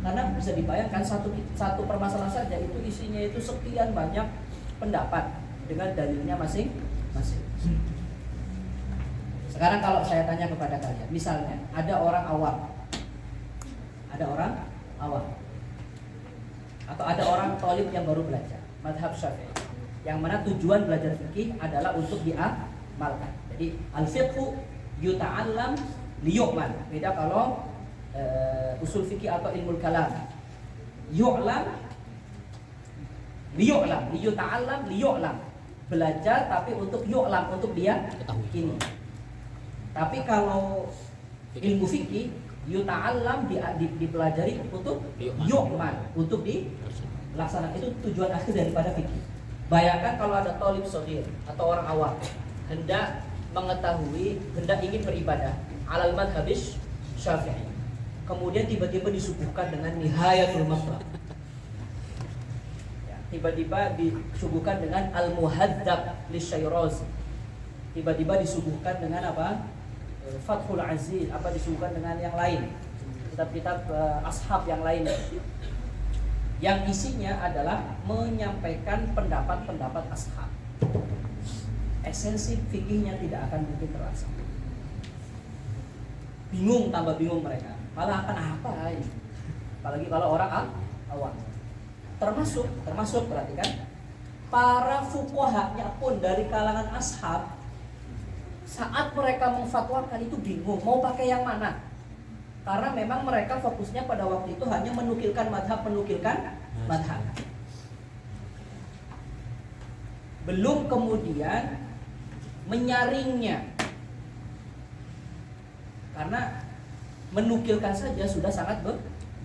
Karena bisa dibayangkan satu permasalahan saja itu isinya itu sekian banyak pendapat dengan dalilnya masing-masing. Sekarang kalau saya tanya kepada kalian, misalnya ada orang awam atau ada orang thalib yang baru belajar mazhab Syafi'i, yang mana tujuan belajar fikih adalah untuk diamalkan. Jadi al-fiqhu yuta'allam liyu'mal. Beda kalau usul fikih atau ilmu kalam. Yu'lam liyu'lam, liyuta'allam liyu'lam. Belajar tapi untuk yu'lam, untuk dia ini. Tapi kalau ilmu fikih yuta'allam dipelajari untuk yu'mal, untuk dilaksanakan. Itu tujuan akhir daripada fikih. Bayangkan kalau ada thalib shaghir atau orang awam hendak ingin beribadah alal madhabis Syafi'i. Kemudian tiba-tiba disuguhkan dengan Nihayatul Matlab. Ya, tiba-tiba disuguhkan dengan Al-Muhadzab Lisyairazi. Tiba-tiba disuguhkan dengan apa? Fathul Aziz, disuguhkan dengan yang lain. Kitab-kitab ashab yang lain. Yang isinya adalah menyampaikan pendapat-pendapat ashab. Esensi fikihnya tidak akan mungkin terasa. Tambah bingung mereka. Malah akan apa ini? Apalagi kalau orang awam. Termasuk perhatikan, para fuqahanya pun dari kalangan ashab, saat mereka memfatwakan itu bingung mau pakai yang mana. Karena memang mereka fokusnya pada waktu itu hanya menukilkan madhab. Belum kemudian menyaringnya. Karena menukilkan saja sudah sangat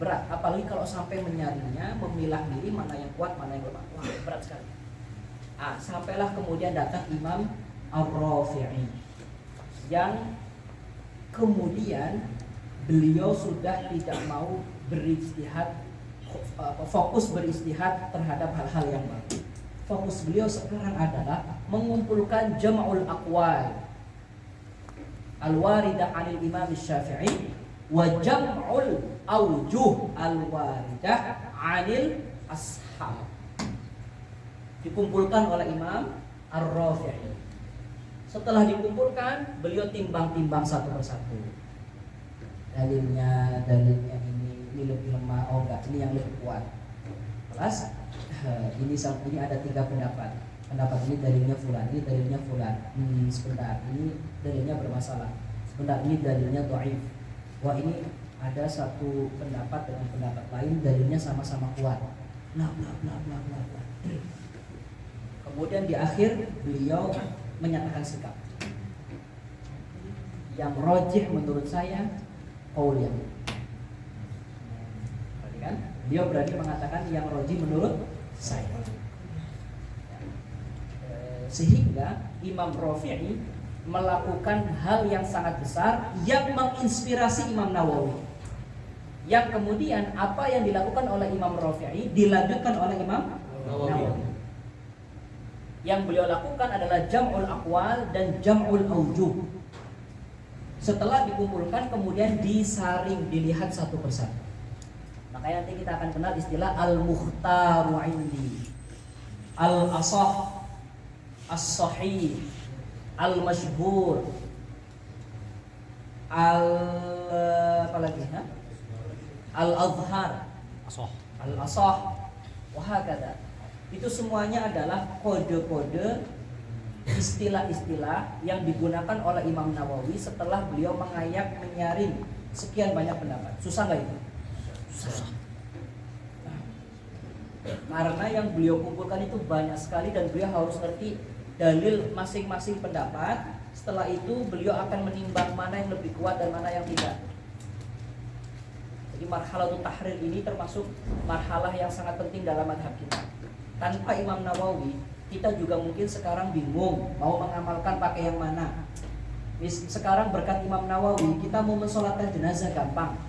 berat. Apalagi kalau sampai menyaringnya, memilah-milih mana yang kuat, mana yang lemah. Wah, berat sekali. Sampailah kemudian datang Imam Ar-Rafi'i, yang kemudian beliau sudah tidak mau beristihad, fokus beristihad terhadap hal-hal yang baru. Fokus beliau sekarang adalah mengumpulkan jam'ul aqwal al-waridah 'anil Imam Syafi'i wa jam'ul awjuh al-waridah 'anil ashab. Dikumpulkan oleh Imam Ar-Rafi'i. Setelah dikumpulkan, beliau timbang-timbang satu persatu. Dalilnya ini lebih lemah, oh enggak, ini yang lebih kuat. Kelas ini ada 3 pendapat. Pendapat ini dalilnya fulan, ini dalilnya fulan. Sebentar, ini dalilnya bermasalah. Sebentar, ini dalilnya dhaif. Wah, ini ada satu pendapat dengan pendapat lain, dalilnya sama-sama kuat. Bla bla bla bla bla. Kemudian di akhir beliau menyatakan sikap. Yang rajih menurut saya qaul yang. Perhatikan, beliau berani mengatakan yang rajih menurut saya. Sehingga Imam Rafi'i melakukan hal yang sangat besar yang menginspirasi Imam Nawawi. Yang kemudian apa yang dilakukan oleh Imam Rafi'i dilanjutkan oleh Imam Nawawi. Yang beliau lakukan adalah jam'ul aqwal dan jam'ul awjuh. Setelah dikumpulkan kemudian disaring, dilihat satu persatu. Makanya nanti kita akan kenal istilah al-mukhtaru indi, al-asah, as-sahih, al-masyhur, al-azhar, al-asah, wahakadha. Itu semuanya adalah kode-kode, istilah-istilah yang digunakan oleh Imam Nawawi setelah beliau menyaring sekian banyak pendapat. Susah nggak itu? Susah. Karena yang beliau kumpulkan itu banyak sekali dan beliau harus ngerti dalil masing-masing pendapat. Setelah itu beliau akan menimbang mana yang lebih kuat dan mana yang tidak. Jadi marhalatul tahrir ini termasuk marhalah yang sangat penting dalam madhab kita. Tanpa Imam Nawawi, kita juga mungkin sekarang bingung mau mengamalkan pakai yang mana. Sekarang berkat Imam Nawawi, kita mau mensolatkan jenazah gampang.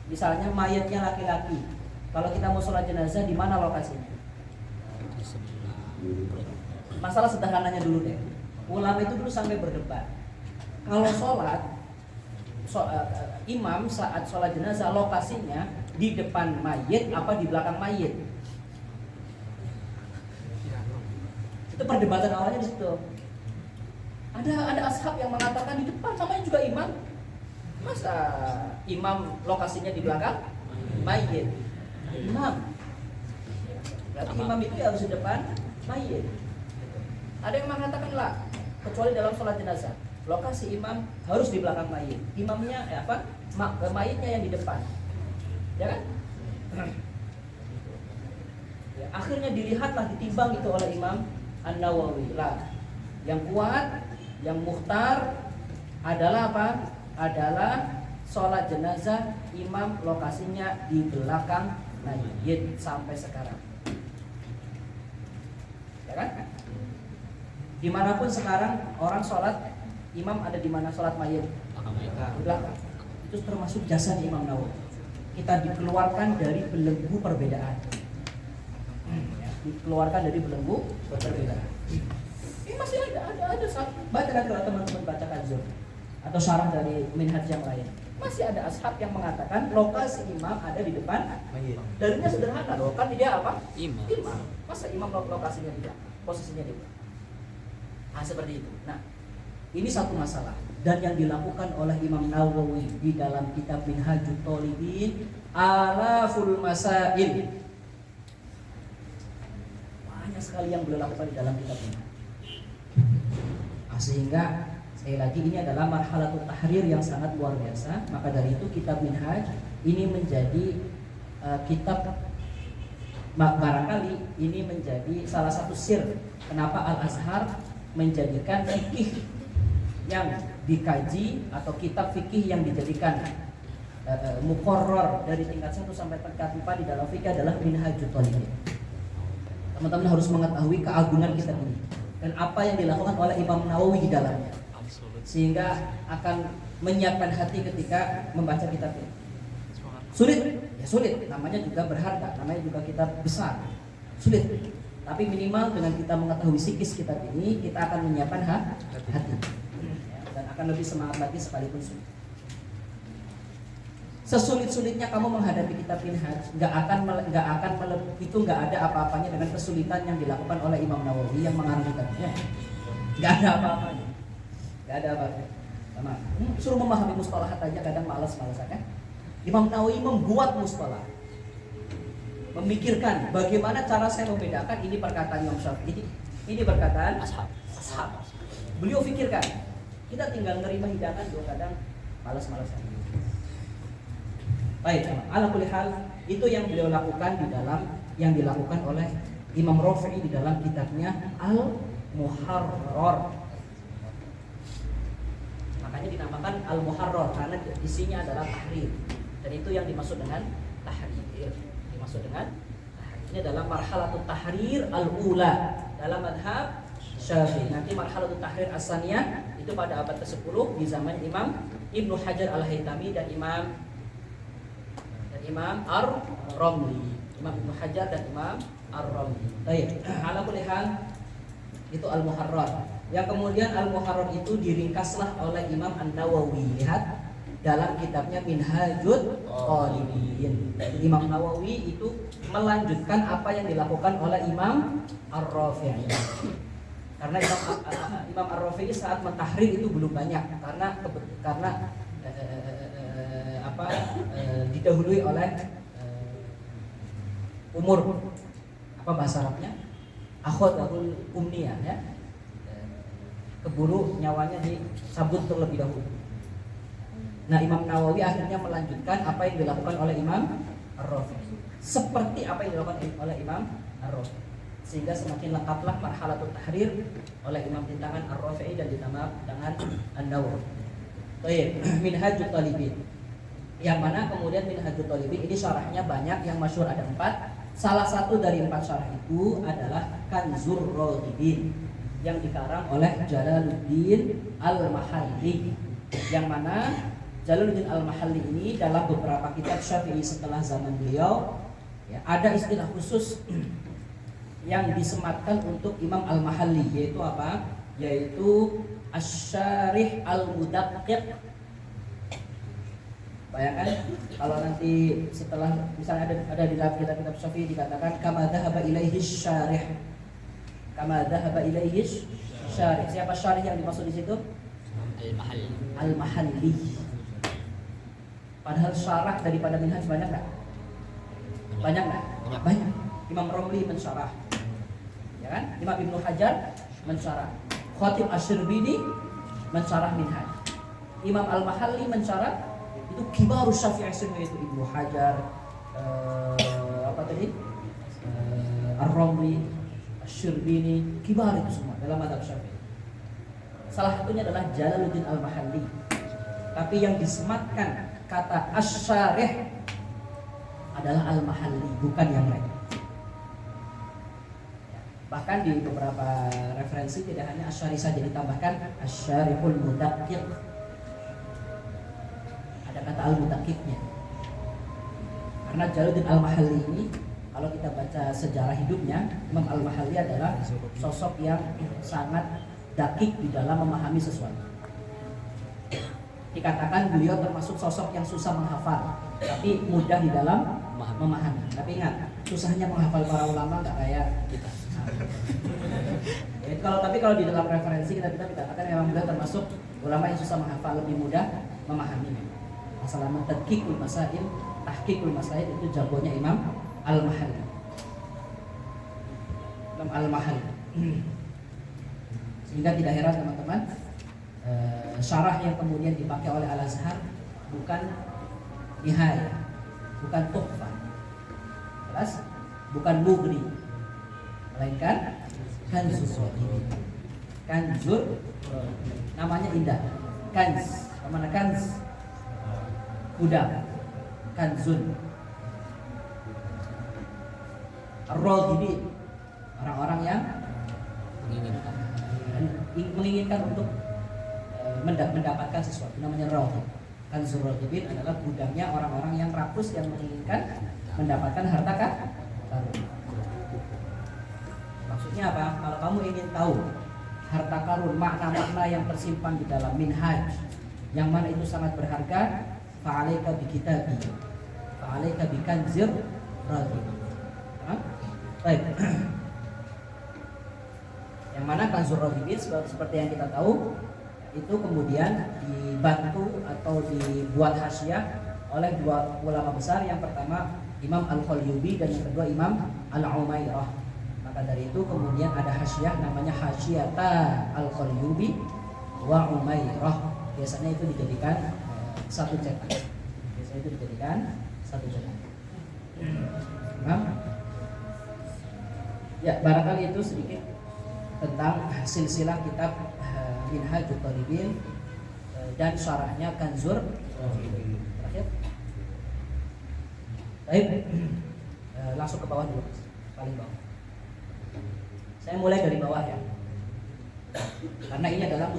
Misalnya mayatnya laki-laki, kalau kita mau sholat jenazah di mana lokasinya? Masalah sederhananya dulu deh. Ulama itu dulu sampai berdebat. Kalau sholat, imam saat sholat jenazah lokasinya di depan mayit apa di belakang mayit? Itu perdebatan awalnya di situ. Ada ashab yang mengatakan di depan, sama juga imam. Masa imam lokasinya di belakang mayit? Imam. Berarti imam itu harus di depan mayit. Ada yang mengatakan lah, kecuali dalam sholat jenazah, lokasi imam harus di belakang mayit. Imamnya mayitnya yang di depan. Ya kan? Ya, akhirnya dilihatlah, ditimbang itu oleh Imam An-Nawawi lah. Yang kuat, yang mukhtar adalah apa? Adalah sholat jenazah imam lokasinya di belakang mayit sampai sekarang. Ya kan? Dimanapun sekarang orang sholat, imam ada di mana sholat mayit? Di belakang. Itu termasuk jasa Imam Nawawi. Kita dikeluarkan dari belenggu perbedaan. Dikeluarkan dari belenggu perbedaan. Ini masih ada baca nanti kalau teman-teman baca Kazur atau syarah dari minhaj yang lain. Masih ada ashab yang mengatakan lokasi imam ada di depan mayit. Dalilnya sederhana loh, kan dia apa? Imam. Masa imam lokasinya tidak, posisinya di belakang. Nah, seperti itu. Nah, ini satu masalah dan yang dilakukan oleh Imam Nawawi di dalam kitab Minhajut Thalibin alaful masail. Banyak sekali yang beliau lakukan di dalam kitab ini. Sehingga sekali lagi ini adalah marhalatul tahrir yang sangat luar biasa. Maka dari itu kitab Minhaj ini menjadi kitab, barangkali ini menjadi salah satu sir kenapa Al-Azhar menjadikan fikih yang dikaji atau kitab fikih yang dijadikan muqarrar dari tingkat 1 sampai tingkat 4 di dalam fikih adalah Minhajut Thalibin. Teman-teman harus mengetahui keagungan kitab ini. dan apa yang dilakukan oleh Imam Nawawi di dalamnya, sehingga akan menyiapkan hati ketika membaca kitab ini. Sulit, ya sulit, namanya juga berharga, namanya juga kitab besar, sulit. Tapi minimal dengan kita mengetahui psikis kitab ini, kita akan menyiapkan hati, dan akan lebih semangat lagi sekalipun sulit. Sesulit-sulitnya kamu menghadapi kitab Minhaj, nggak akan itu nggak ada apa-apanya dengan kesulitan yang dilakukan oleh Imam Nawawi yang mengarangkannya. Nggak ada apa-apanya, nggak ada apa-apa. Sama, suruh memahami mustalahat aja kadang malas-malasan kan? Imam Nawawi membuat mustalah, memikirkan bagaimana cara saya membedakan ini perkataan Imam Syafi'i, ini perkataan ashab. Beliau pikirkan, kita tinggal nerima hidangan dua kadang malas-malasan. Baik, ala kulli hal, itu yang beliau lakukan di dalam yang dilakukan oleh Imam Rafi'i di dalam kitabnya Al-Muharrar. Makanya dinamakan Al-Muharrar karena isinya adalah tahrir. Dan itu yang dimaksud dengan tahrir. Ini adalah marhalatut tahrir al-ula dalam madhab Syafi'i. Nanti marhalatut tahrir as-saniyah itu pada abad ke-10 di zaman Imam Ibnu Hajar Al-Haytami dan Imam Ar-Ramli, Imam Ibnu Hajar dan Imam Ar-Ramli. Baik, ala kulli hal itu Al-Muharrar. Yang kemudian Al-Muharrar itu diringkaslah oleh Imam An-Nawawi. Lihat dalam kitabnya Minhajut Talibin. Imam Nawawi itu melanjutkan apa yang dilakukan oleh Imam Ar-Rafi'i. Karena Imam Ar-Rafi'i saat mentahrir itu belum banyak karena didahului oleh umur, apa bahasa Arabnya, akhodahul umniyah, ya, keburu nyawanya disabut terlebih dahulu. Nah, Imam Nawawi akhirnya melanjutkan apa yang dilakukan oleh Imam Ar-Rafi'i, seperti apa yang dilakukan oleh Imam Ar-Rafi'i, sehingga semakin lengkaplah marhalatul tahrir oleh Imam di tangan Ar-Rafi'i dan di tangan An-Nawawi. Baik, Minhajut Talibin. Yang mana kemudian Minhajut Talibin ini syarahnya banyak, yang masyhur ada 4. Salah satu dari 4 syarah itu adalah Kanzur Raghibin yang dikarang oleh Jalaluddin Al-Mahalli. Yang mana Jalaluddin Al-Mahalli ini dalam beberapa kitab Syafi'i setelah zaman beliau, ya, ada istilah khusus yang disematkan untuk Imam Al-Mahalli, yaitu apa? Yaitu Asy-Syarih Al-Mudaqqiq. Bayangkan kalau nanti setelah misalnya ada di dalam kitab-kitab Syafi'i dikatakan kama dhahaba ilaihi syarih. Kama dhahaba ilaihi syarih. Siapa syarih yang dimaksud di situ? Al-Mahalli. Padahal syarah daripada Minhaj banyak enggak? Banyak enggak? Banyak. Imam Romli mensyarah. Ya kan? Imam Ibnu Hajar mensyarah. Khatib Asy-Syirbini mensyarah Minhaj. Imam Al-Mahalli mensyarah itu kibarus Syafi'i semua, itu Ibnu Hajar, Ar-Ramli, Asy-Syirbini, kibar itu semua dalam mazhab Syafi'i. Salah satunya adalah Jalaluddin Al-Mahalli. Tapi yang disematkan kata Asy-Syarih adalah Al-Mahalli, bukan yang lain. Bahkan di beberapa referensi tidak hanya Asy-Syarih saja, ditambahkan Asy-Syarihul Mudaqqiq. Ada kata al-mutaqibnya. Karena Jalaluddin Al-Mahalli ini, kalau kita baca sejarah hidupnya, Imam Al-Mahalli adalah sosok yang sangat dakik di dalam memahami sesuatu. Dikatakan beliau termasuk sosok yang susah menghafal, tapi mudah di dalam memahami. Tapi ingat, susahnya menghafal para ulama nggak kayak kita. Tapi kalau di dalam referensi kita katakan memang beliau termasuk ulama yang susah menghafal, lebih mudah memahami. Masalah tahqiqul masail, tahqiqul masail itu jagonya Imam Al-Mahalli. Imam Al-Mahalli. Sehingga tidak heran teman-teman, syarah yang kemudian dipakai oleh Al-Azhar bukan Nihayah, bukan Tuhfah, jelas, bukan Mughni, melainkan Kanzur. Kanzur, namanya indah. Kanz, mana Kanz? Kuda, Kanzun. Ar-Raghibin, orang-orang yang menginginkan untuk mendapatkan sesuatu, namanya raghib. Kanzur raghibin adalah gudangnya orang-orang yang rakus yang menginginkan mendapatkan harta karun. Maksudnya apa? Kalau kamu ingin tahu harta karun, makna-makna yang tersimpan di dalam minhaj yang mana itu sangat berharga, fa'alaika bikitabi, fa'alaika bikanzir raghib. Baik. Yang mana kanzur raghibin seperti yang kita tahu itu kemudian dibantu atau dibuat hasyiah oleh dua ulama besar. Yang pertama Imam Al-Khalyubi dan yang kedua Imam Al-Umairah. Maka dari itu kemudian ada hasyiah namanya Hasyiata Al-Khalyubi wa Umairah. Biasanya itu dijadikan satu cetak. Ya, barangkali itu sedikit tentang silsilah kitab Minhajut Thalibin dan syarahnya Kanzur. Terakhir. Baik, langsung ke bawah dulu, paling bawah. Saya mulai dari bawah ya, karena ini adalah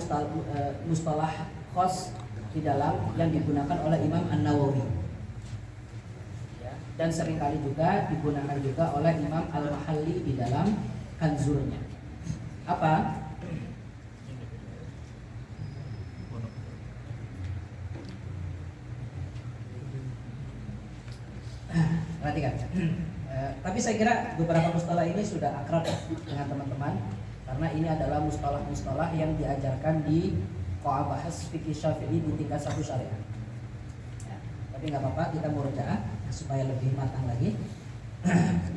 mustalah khas di dalam yang digunakan oleh Imam An-Nawawi ya, dan seringkali juga digunakan juga oleh Imam Al-Mahalli di dalam Kanzurnya. Apa? Perhatikan. Tapi saya kira beberapa mustalah ini sudah akrab dengan teman-teman, karena ini adalah mustalah-mustalah yang diajarkan di Qawaid Bahas Fikih Syafi'i di tingkat 1 syariah. Ya, tapi nggak apa-apa, kita murajaah supaya lebih matang lagi.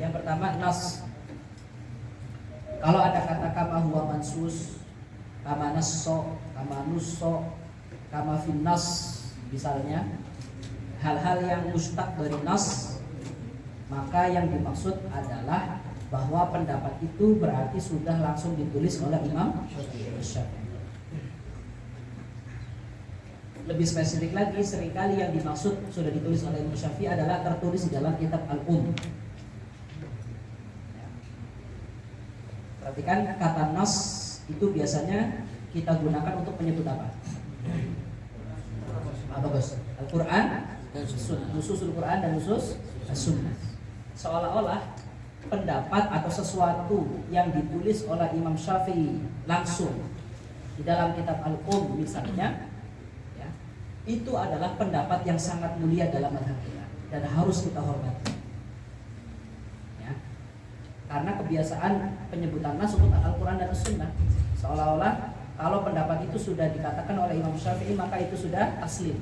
Yang pertama nas. Kalau ada kata kama huwa mansus, kama nasso, kama nusso, kama finnas, misalnya hal-hal yang mustaq dari nas, maka yang dimaksud adalah bahwa pendapat itu berarti sudah langsung ditulis oleh Imam Syafi'i. Lebih spesifik lagi, seringkali yang dimaksud sudah ditulis oleh Imam Syafi'i adalah tertulis di dalam kitab Al-Um. Perhatikan, kata nas itu biasanya kita gunakan untuk menyebut apa? Apa bos? Al-Quran, nususul Quran dan nusus As-Sunnah. Seolah-olah pendapat atau sesuatu yang ditulis oleh Imam Syafi'i langsung di dalam kitab Al-Um misalnya, ya, itu adalah pendapat yang sangat mulia dalam mazhab kita dan harus kita hormati. Ya. Karena kebiasaan penyebutan nas untuk Al-Quran dan As-Sunnah, seolah-olah kalau pendapat itu sudah dikatakan oleh Imam Syafi'i maka itu sudah asli.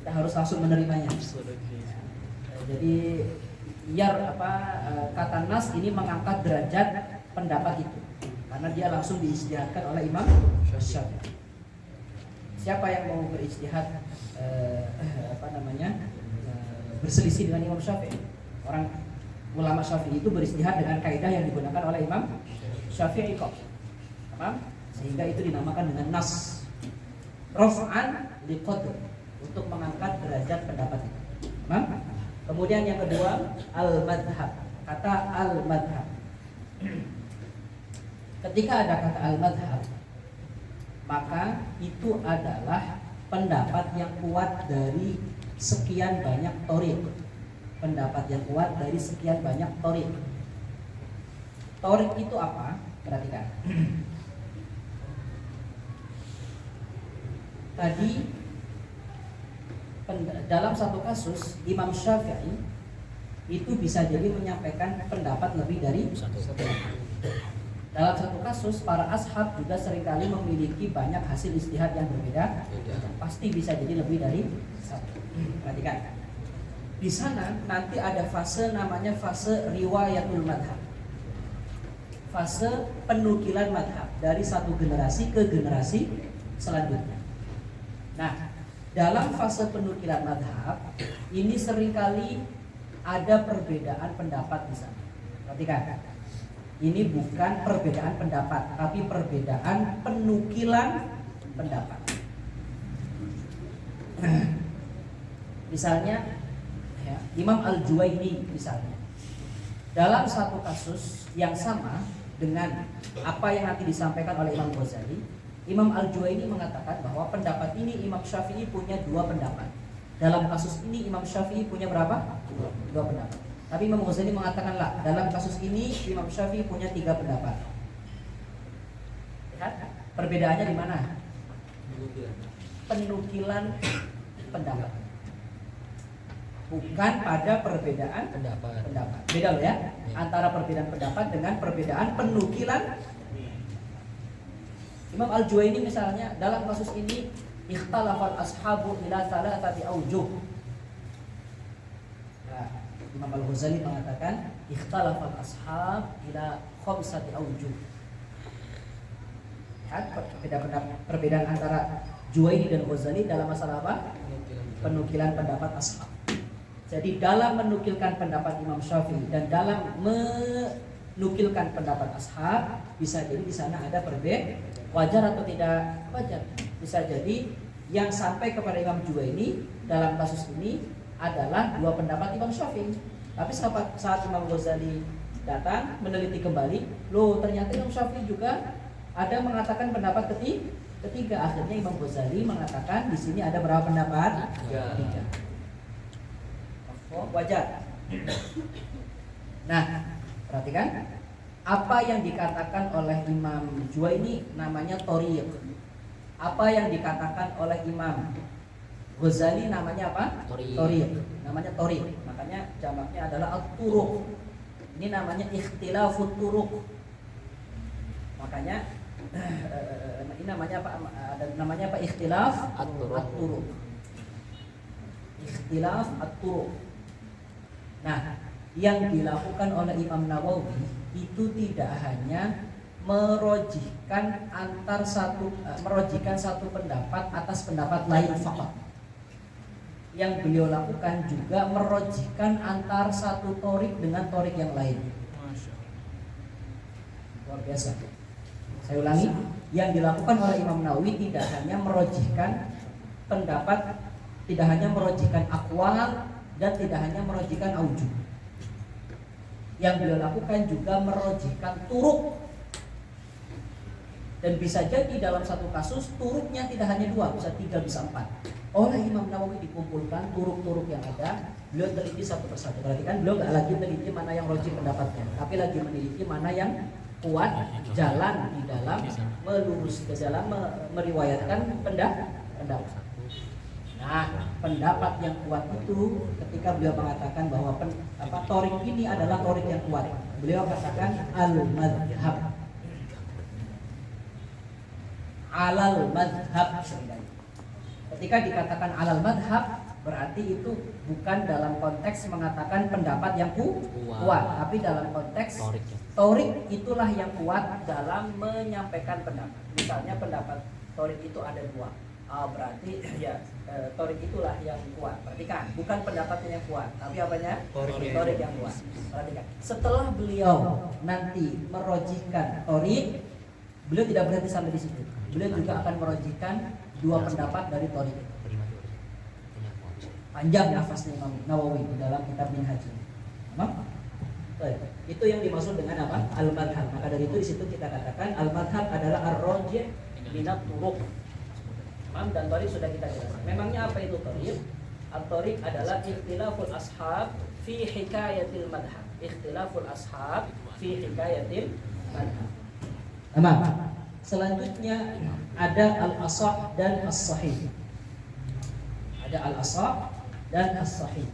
Kita harus langsung menerimanya. Jadi kata nas ini mengangkat derajat pendapat itu karena dia langsung diijtihadkan oleh Imam Syafi'i. Siapa yang mau berijtihad berselisih dengan Imam Syafi'i? Orang ulama Syafi'i itu berijtihad dengan kaidah yang digunakan oleh Imam Syafi'i kok. Paham? Sehingga itu dinamakan dengan nas. Raf'an liqadr, untuk mengangkat derajat pendapat itu. Paham? Kemudian yang kedua, al-madhab. Kata al-madhab. Ketika ada kata al-madhab, maka itu adalah pendapat yang kuat dari sekian banyak thoriq. Pendapat yang kuat dari sekian banyak thoriq. Thoriq itu apa? Perhatikan. Tadi dalam satu kasus Imam Syafi'i itu bisa jadi menyampaikan pendapat lebih dari satu. Dalam satu kasus para ashab juga seringkali memiliki banyak hasil ijtihad yang berbeda. Pasti bisa jadi lebih dari satu. Perhatikan. Di sana nanti ada fase namanya fase riwayatul madhab. Fase penukilan madhab dari satu generasi ke generasi selanjutnya. Nah, dalam fase penukilan madhab ini seringkali ada perbedaan pendapat di sana. Perhatikan, ini bukan perbedaan pendapat, tapi perbedaan penukilan pendapat. Misalnya, ya, Imam Al-Juwaini misalnya, dalam satu kasus yang sama dengan apa yang nanti disampaikan oleh Imam Ghazali, Imam Al-Juwaini mengatakan bahwa pendapat ini Imam Syafi'i punya dua pendapat. Dalam kasus ini Imam Syafi'i punya berapa? Dua pendapat. Tapi Imam Ghazali mengatakan lah, dalam kasus ini Imam Syafi'i punya tiga pendapat. Lihat perbedaannya di mana? Penukilan pendapat, bukan pada perbedaan pendapat. Beda loh ya, antara perbedaan pendapat dengan perbedaan penukilan. Imam Al-Juwaini misalnya dalam kasus ini ikhtalafal ashabu ila thalathati aujuh. Nah, Imam Al-Ghazali mengatakan ikhtalafal ashab ila khamsati aujuh. Lihat perbedaan antara Juwaini dan Ghazali dalam masalah apa? Penukilan pendapat ashab. Jadi dalam menukilkan pendapat Imam Syafi'i dan dalam menukilkan pendapat ashab, bisa jadi di sana ada perbedaan. Wajar atau tidak wajar? Bisa jadi yang sampai kepada Imam Juwaini dalam kasus ini adalah dua pendapat Imam Syafi'i. Tapi saat Imam Ghazali datang meneliti kembali, loh ternyata Imam Syafi'i juga ada mengatakan pendapat ketiga. Akhirnya Imam Ghazali mengatakan di sini ada berapa pendapat? Tiga. Wajar. Nah, perhatikan apa yang dikatakan oleh Imam Juwaini namanya thoriq. Apa yang dikatakan oleh Imam Ghazali namanya apa? Thoriq. Namanya thoriq. Makanya jamaknya adalah at-turuq. Ini namanya ikhtilafut turuq. Makanya ini namanya apa? Namanya apa? Ikhtilaf at-turuq. Ikhtilaf at-turuq. Nah, yang dilakukan oleh Imam Nawawi itu tidak hanya merojihkan satu pendapat atas pendapat lain fakat. Yang beliau lakukan juga merojihkan antar satu torik dengan torik yang lain. Luar biasa. Saya ulangi, yang dilakukan oleh Imam Nawawi tidak hanya merojihkan pendapat, tidak hanya merojihkan aqwal dan tidak hanya merojihkan aujuh. Yang beliau lakukan juga merojihkan turuk. Dan bisa jadi dalam satu kasus turuknya tidak hanya dua, bisa tiga, bisa empat. Oleh Imam Nawawi dikumpulkan turuk-turuk yang ada, beliau teliti satu persatu. Berarti kan beliau nggak lagi teliti mana yang rojih pendapatnya, tapi lagi meneliti mana yang kuat jalan di dalam melurus ke dalam meriwayatkan pendapat. Nah, pendapat yang kuat itu ketika beliau mengatakan bahwa torik ini adalah torik yang kuat, beliau katakan al-madhab, alal madhab. Ketika dikatakan alal madhab, berarti itu bukan dalam konteks mengatakan pendapat yang kuat, tapi dalam konteks torik itulah yang kuat dalam menyampaikan pendapat. Misalnya pendapat torik itu ada dua. Berarti ya torik itulah yang kuat. Perhatikan, bukan pendapatnya yang kuat, tapi apanya? Torik yang kuat. Perhatikan. Setelah beliau nanti merojihkan torik, beliau tidak berhenti sampai di situ. Beliau juga akan merojihkan dua pendapat dari torik. Panjang nafasnya Imam Nawawi di dalam kitab Minhaj. Itu yang dimaksud dengan apa? Al-madhab. Maka dari itu di situ kita katakan al-madhab adalah ar-rajih minat turuq. Dan torik sudah kita jelaskan. Memangnya apa itu torik? Al-torik adalah ikhtilaful ashab fi hikayatil madhab. Ikhtilaful ashab fi hikayatil madhab. Selanjutnya ada al-asah dan as-sahih. Ada al-asah dan as-sahih.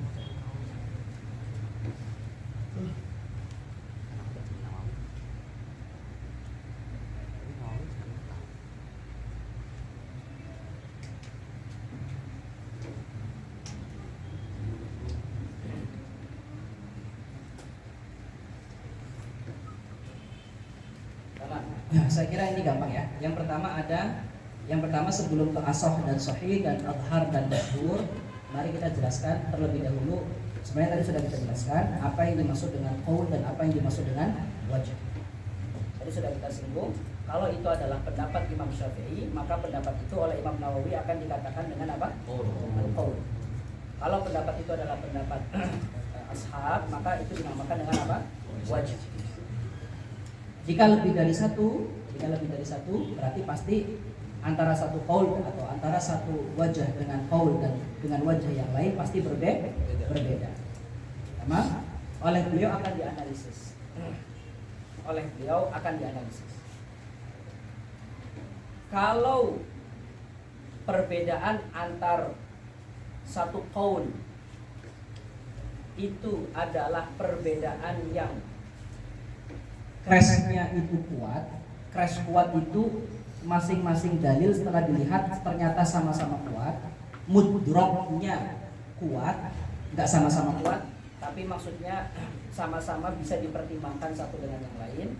Saya kira ini gampang ya. Yang pertama sebelum ke asah dan sahih dan adhar dan masyhur, mari kita jelaskan terlebih dahulu. Sebenarnya tadi sudah kita jelaskan apa yang dimaksud dengan qaul dan apa yang dimaksud dengan wajh. Tadi sudah kita singgung, kalau itu adalah pendapat Imam Syafi'i, maka pendapat itu oleh Imam Nawawi akan dikatakan dengan apa? Qaul. Kalau pendapat itu adalah pendapat ashab, maka itu dinamakan dengan apa? Wajh. Jika lebih dari satu berarti pasti antara satu qaul atau antara satu wajah dengan qaul dan dengan wajah yang lain pasti berbeda. Memang oleh beliau akan dianalisis. Kalau perbedaan antar satu qaul itu adalah perbedaan yang crashnya itu kuat, crash kuat itu masing-masing dalil setelah dilihat ternyata sama-sama kuat, mudraknya kuat, nggak sama-sama kuat, tapi maksudnya sama-sama bisa dipertimbangkan satu dengan yang lain.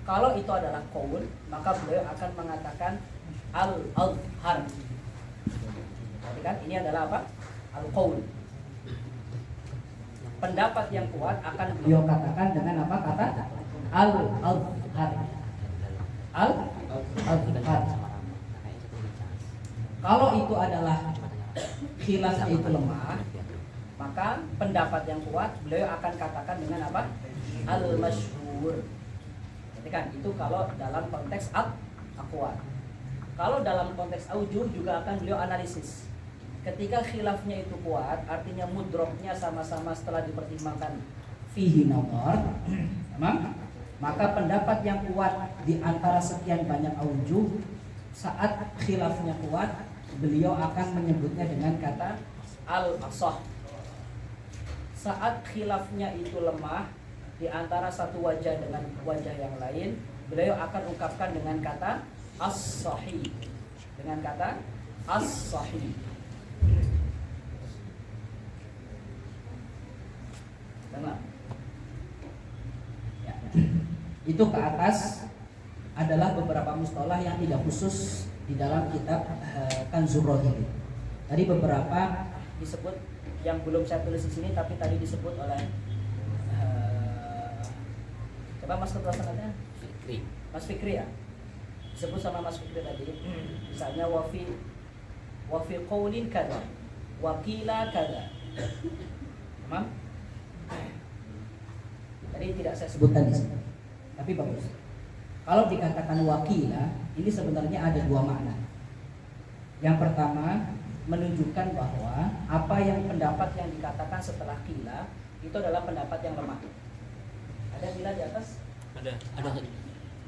Kalau itu adalah qaul, maka beliau akan mengatakan al-azhar. Berarti kan ini adalah apa? Al-qaul. Pendapat yang kuat akan beliau katakan dengan apa kata? Al-azhar. Al-azhar. Kalau itu adalah khilaf itu lemah, maka pendapat yang kuat beliau akan katakan dengan apa? Al-masyhur. Jadi kan itu kalau dalam konteks aqwal. Kalau dalam konteks aujuh juga akan beliau analisis. Ketika khilafnya itu kuat, artinya mudroknya sama-sama setelah dipertimbangkan fihi nazar, maka pendapat yang kuat di antara sekian banyak aujuh, saat khilafnya kuat, beliau akan menyebutnya dengan kata al-asah. Saat khilafnya itu lemah di antara satu wajah dengan wajah yang lain, beliau akan ungkapkan dengan kata as-sahih. Dengan kata as-sahih. Ya. Itu ke atas adalah beberapa mustalah yang tidak khusus di dalam kitab Kanzur Rohili. Tadi beberapa disebut yang belum saya tulis di sini, tapi tadi disebut oleh coba Mas Ketua sanadnya Fikri. Mas Fikri ya, disebut sama Mas Fikri tadi. Misalnya wafi qaulin kada, wakila kada. Paham? Tadi tidak saya sebutkan di sini, tapi bagus. Kalau dikatakan wakila, ini sebenarnya ada dua makna. Yang pertama, menunjukkan bahwa apa yang pendapat yang dikatakan setelah kila itu adalah pendapat yang lemah. Ada kila di atas? Ada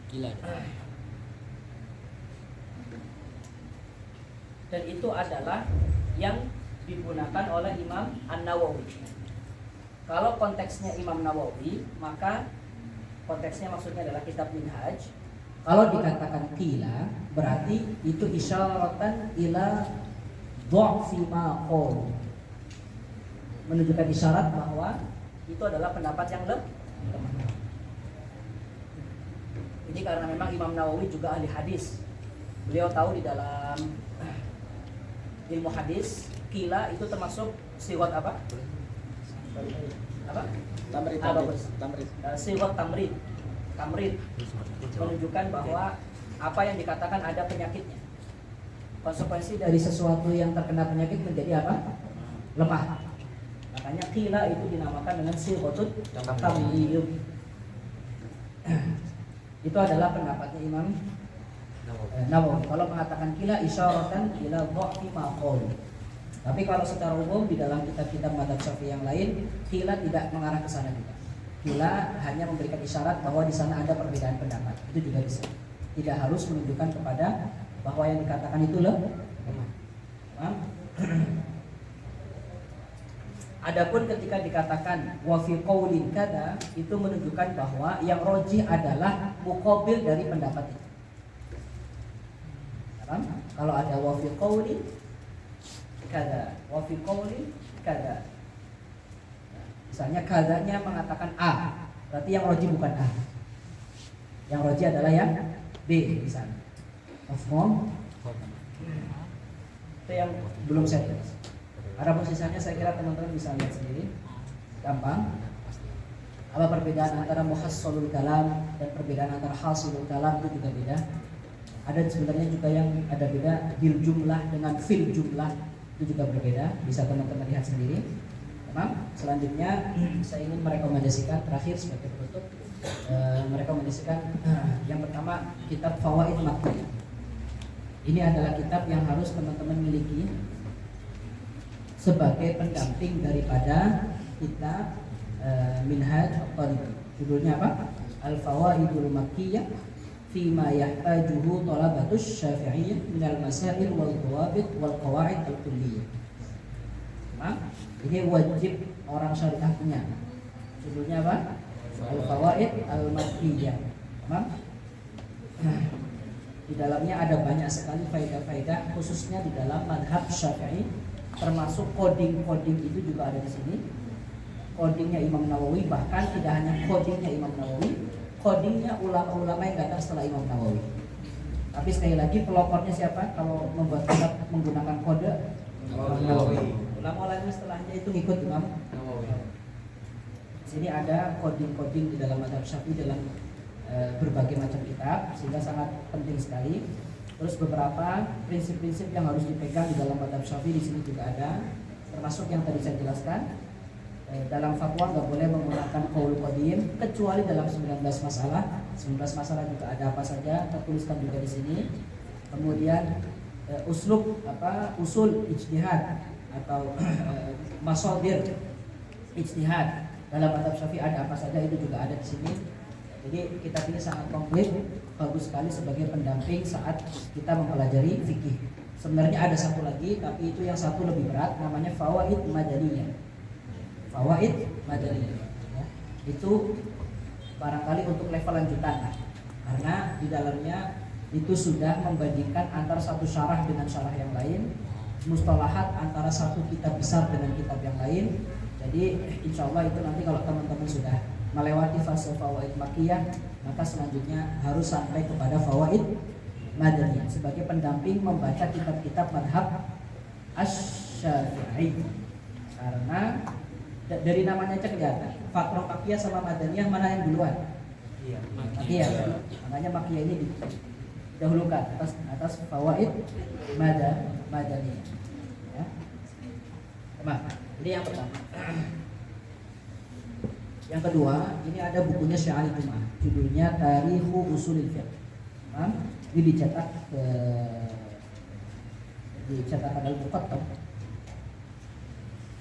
kila. Dan itu adalah yang digunakan oleh Imam An-Nawawi. Kalau konteksnya Imam Nawawi, maka konteksnya maksudnya adalah kitab Minhaj. Kalau dikatakan kila, berarti itu isyaratan ila dha'fi ma qaul, menunjukkan isyarat bahwa itu adalah pendapat yang lemah. Ini karena memang Imam Nawawi juga ahli hadis. Beliau tahu di dalam ilmu hadis, kila itu termasuk siwat apa? Tamrid. Siwat tamrid. Menunjukkan bahwa apa yang dikatakan ada penyakitnya. Konsekuensi dari sesuatu yang terkena penyakit menjadi apa? Lemah. Makanya kila itu dinamakan dengan siwatut tamrid. Itu adalah pendapatnya Imam Nawawi. Kalau mengatakan kila isyaratan ila dha'fi ma qaul. Tapi kalau secara umum di dalam kitab-kitab mazhab Syafi'i yang lain, kila tidak mengarah ke sana juga. Kila hanya memberikan isyarat bahwa di sana ada perbedaan pendapat. Itu juga bisa. Tidak harus menunjukkan kepada bahwa yang dikatakan itu lemah. Adapun ketika dikatakan wa fi qaulin kada, itu menunjukkan bahwa yang rajih adalah muqabil dari pendapat itu. Kalau ada wa fi qaulin kada, wa fi qaulin kada. Misalnya kadanya mengatakan A, berarti yang rajih bukan A. Yang rajih adalah yang B misalnya. Mafhum? Itu yang belum saya tulis. Adapun sisanya saya kira teman-teman bisa lihat sendiri. Gampang. Apa perbedaan antara muhassalul kalam dan perbedaan antara hasilul kalam itu juga beda. Ada sebenarnya juga yang ada beda bil jumlah dengan fil jumlah, itu juga berbeda. Bisa teman-teman lihat sendiri. Selanjutnya saya ingin merekomendasikan terakhir sebagai penutup merekomendasikan yang pertama kitab Fawaid Makkiyah. Ini adalah kitab yang harus teman-teman miliki sebagai pendamping daripada kitab Minhaj Al-Talib. Judulnya apa? Al-Fawaidul Makkiyah Fima yahtajuhu talabatus Syafi'iyyah minal masail wal dhawabit wal qawaid al-kulliyah. Ini wajib orang syariah punya. Judulnya apa? Al-Fawaid Al-Makkiyah. Di dalamnya ada banyak sekali faedah-faedah, khususnya di dalam madhab Syafi'i, termasuk coding itu juga ada di sini. Codingnya Imam Nawawi, bahkan tidak hanya codingnya Imam Nawawi, codingnya ulama-ulama yang datang setelah Imam Nawawi. Tapi sekali lagi pelopornya siapa? Kalau membuat kitab menggunakan kode Imam Nawawi. Ulama-ulama setelahnya itu ngikut Imam Nawawi. Sini ada coding di dalam madhab Syafi'i dalam berbagai macam kitab, sehingga sangat penting sekali. Terus beberapa prinsip-prinsip yang harus dipegang di dalam madhab Syafi'i di sini juga ada, termasuk yang tadi saya jelaskan. Dalam fatwa nggak boleh menggunakan qaul qadim kecuali dalam 19 masalah. 19 masalah juga ada apa saja tertuliskan juga di sini. Kemudian usul ijtihad atau masadir ijtihad dalam madhab Syafi'i ada apa saja, itu juga ada di sini. Jadi kitab ini sangat komplit, bagus sekali sebagai pendamping saat kita mempelajari fikih. Sebenarnya ada satu lagi, tapi itu yang satu lebih berat, namanya Fawaid Madaniyah. Fawaid Madaniyah ya. Itu barangkali untuk level lanjutan lah. Karena di dalamnya itu sudah membandingkan antara satu syarah dengan syarah yang lain, mustalahat antara satu kitab besar dengan kitab yang lain. Jadi insya Allah itu nanti kalau teman-teman sudah melewati fase Fawaid Makkiyah, maka selanjutnya harus sampai kepada Fawaid Madaniyah sebagai pendamping membaca kitab-kitab madhab Asy-Syafi'i. Karena dari namanya aja kelihatan Fathul Makkiyah sama Madaniyah mana yang duluan? Iya, Makkiyah. Makanya Makkiyah ini didahulukan atas Fawaid Madaniyah. Ya. Ini yang pertama. Yang kedua, ini ada bukunya Syekh Ali Jum'ah, judulnya Tarikhu Ushulil Fiqh. Ini dicetak di cetakan Al-Muqattam.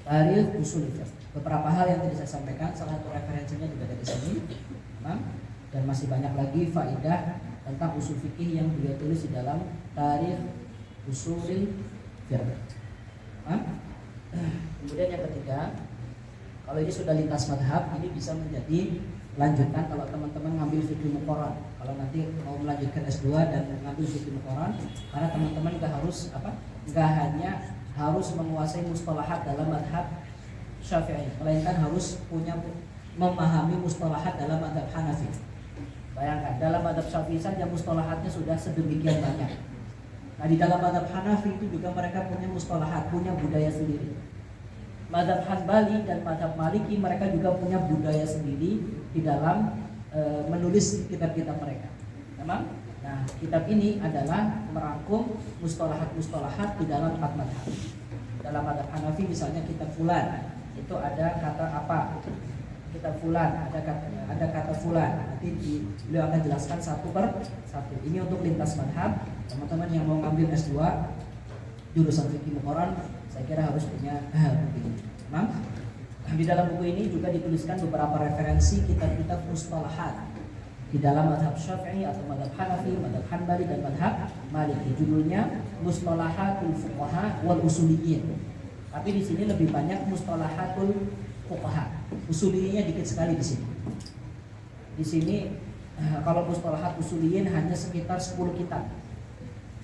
Tarikh Ushulil Fiqh. Beberapa hal yang tadi saya sampaikan, salah satu referensinya juga ada di sini. Dan masih banyak lagi faedah tentang usul fikih yang beliau tulis di dalam Tarikh Ushulil Fiqh. Kemudian yang ketiga, kalau ini sudah lintas madhab, ini bisa menjadi lanjutan kalau teman-teman ngambil fikih Muqarrar. Kalau nanti mau melanjutkan S2 dan ngambil fikih Muqarrar, karena teman-teman nggak hanya harus menguasai mustalahat dalam madhab Syafi'i, melainkan harus memahami mustalahat dalam madhab Hanafi. Bayangkan, dalam madhab Syafi'i saja mustalahatnya sudah sedemikian banyak. Nah di dalam madhab Hanafi itu juga mereka punya mustalahat, punya budaya sendiri. Madhab Hanbali dan madhab Maliki mereka juga punya budaya sendiri di dalam menulis kitab-kitab mereka. Memang, nah kitab ini adalah merangkum mustalahat-mustalahat di dalam 4 madhab. Dalam madhab Hanafi misalnya kitab fulan itu ada kata apa, kitab fulan ada kata fulan. Nanti beliau akan jelaskan satu per satu. Ini untuk lintas madhab. Teman-teman yang mau ngambil S2 jurusan fikih Muqarrar, saya kira harus punya buku ini. Di dalam buku ini juga dituliskan beberapa referensi kitab-kitab mustalahat di dalam madhab Syafi'i atau madhab Hanafi, madhab Hanbali dan madhab Maliki. Judulnya Mustalahatul Fuqaha wal Usuliyyin. Tapi di sini lebih banyak Mustalahatul Fuqaha. Usuliyinnya dikit sekali di sini. Di sini kalau mustalahat usuliyyin hanya sekitar 10 kitab.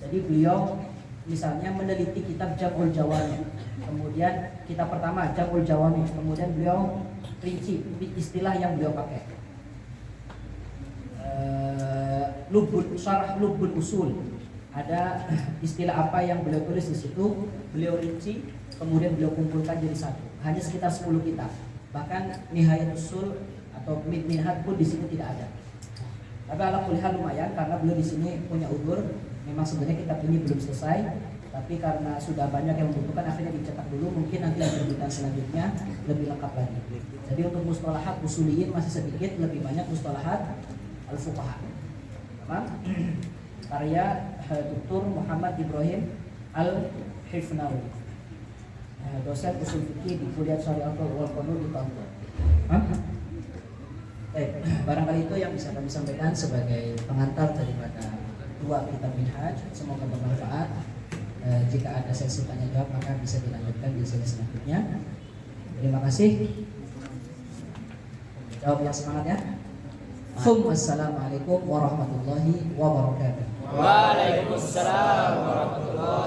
Jadi beliau misalnya meneliti kitab Jam'ul Jawami. Kemudian kitab pertama Jam'ul Jawami, kemudian beliau rinci istilah yang beliau pakai. Syarah Lubbul Usul. Ada istilah apa yang beliau tulis di situ, beliau rinci, kemudian beliau kumpulkan jadi satu. Hanya sekitar 10 kitab. Bahkan Nihayat Usul atau Minhaj pun di sini tidak ada. Tapi ala kulli hal lumayan karena beliau di sini punya udzur. Memang sebenarnya kitab ini belum selesai, Tapi karena sudah banyak yang membutuhkan, akhirnya dicetak dulu. Mungkin nanti di terbitan selanjutnya lebih lengkap lagi. Jadi untuk mustalahat usuliyin masih sedikit, lebih banyak mustalahat al-fuqaha. Karya Dr. Muhammad Ibrahim Al-Hifnawi, dosen usul fikih di Kuliah Syariatul wal Qanun di Bantul. Barangkali itu yang bisa kami sampaikan sebagai pengantar daripada dua kitab minhaj. Semoga bermanfaat. Jika ada sesi tanya jawab maka bisa dilanjutkan di sesi selanjutnya. Terima kasih. Jawab yang semangat ya. Assalamualaikum warahmatullahi wabarakatuh. Waalaikumsalam warahmatullahi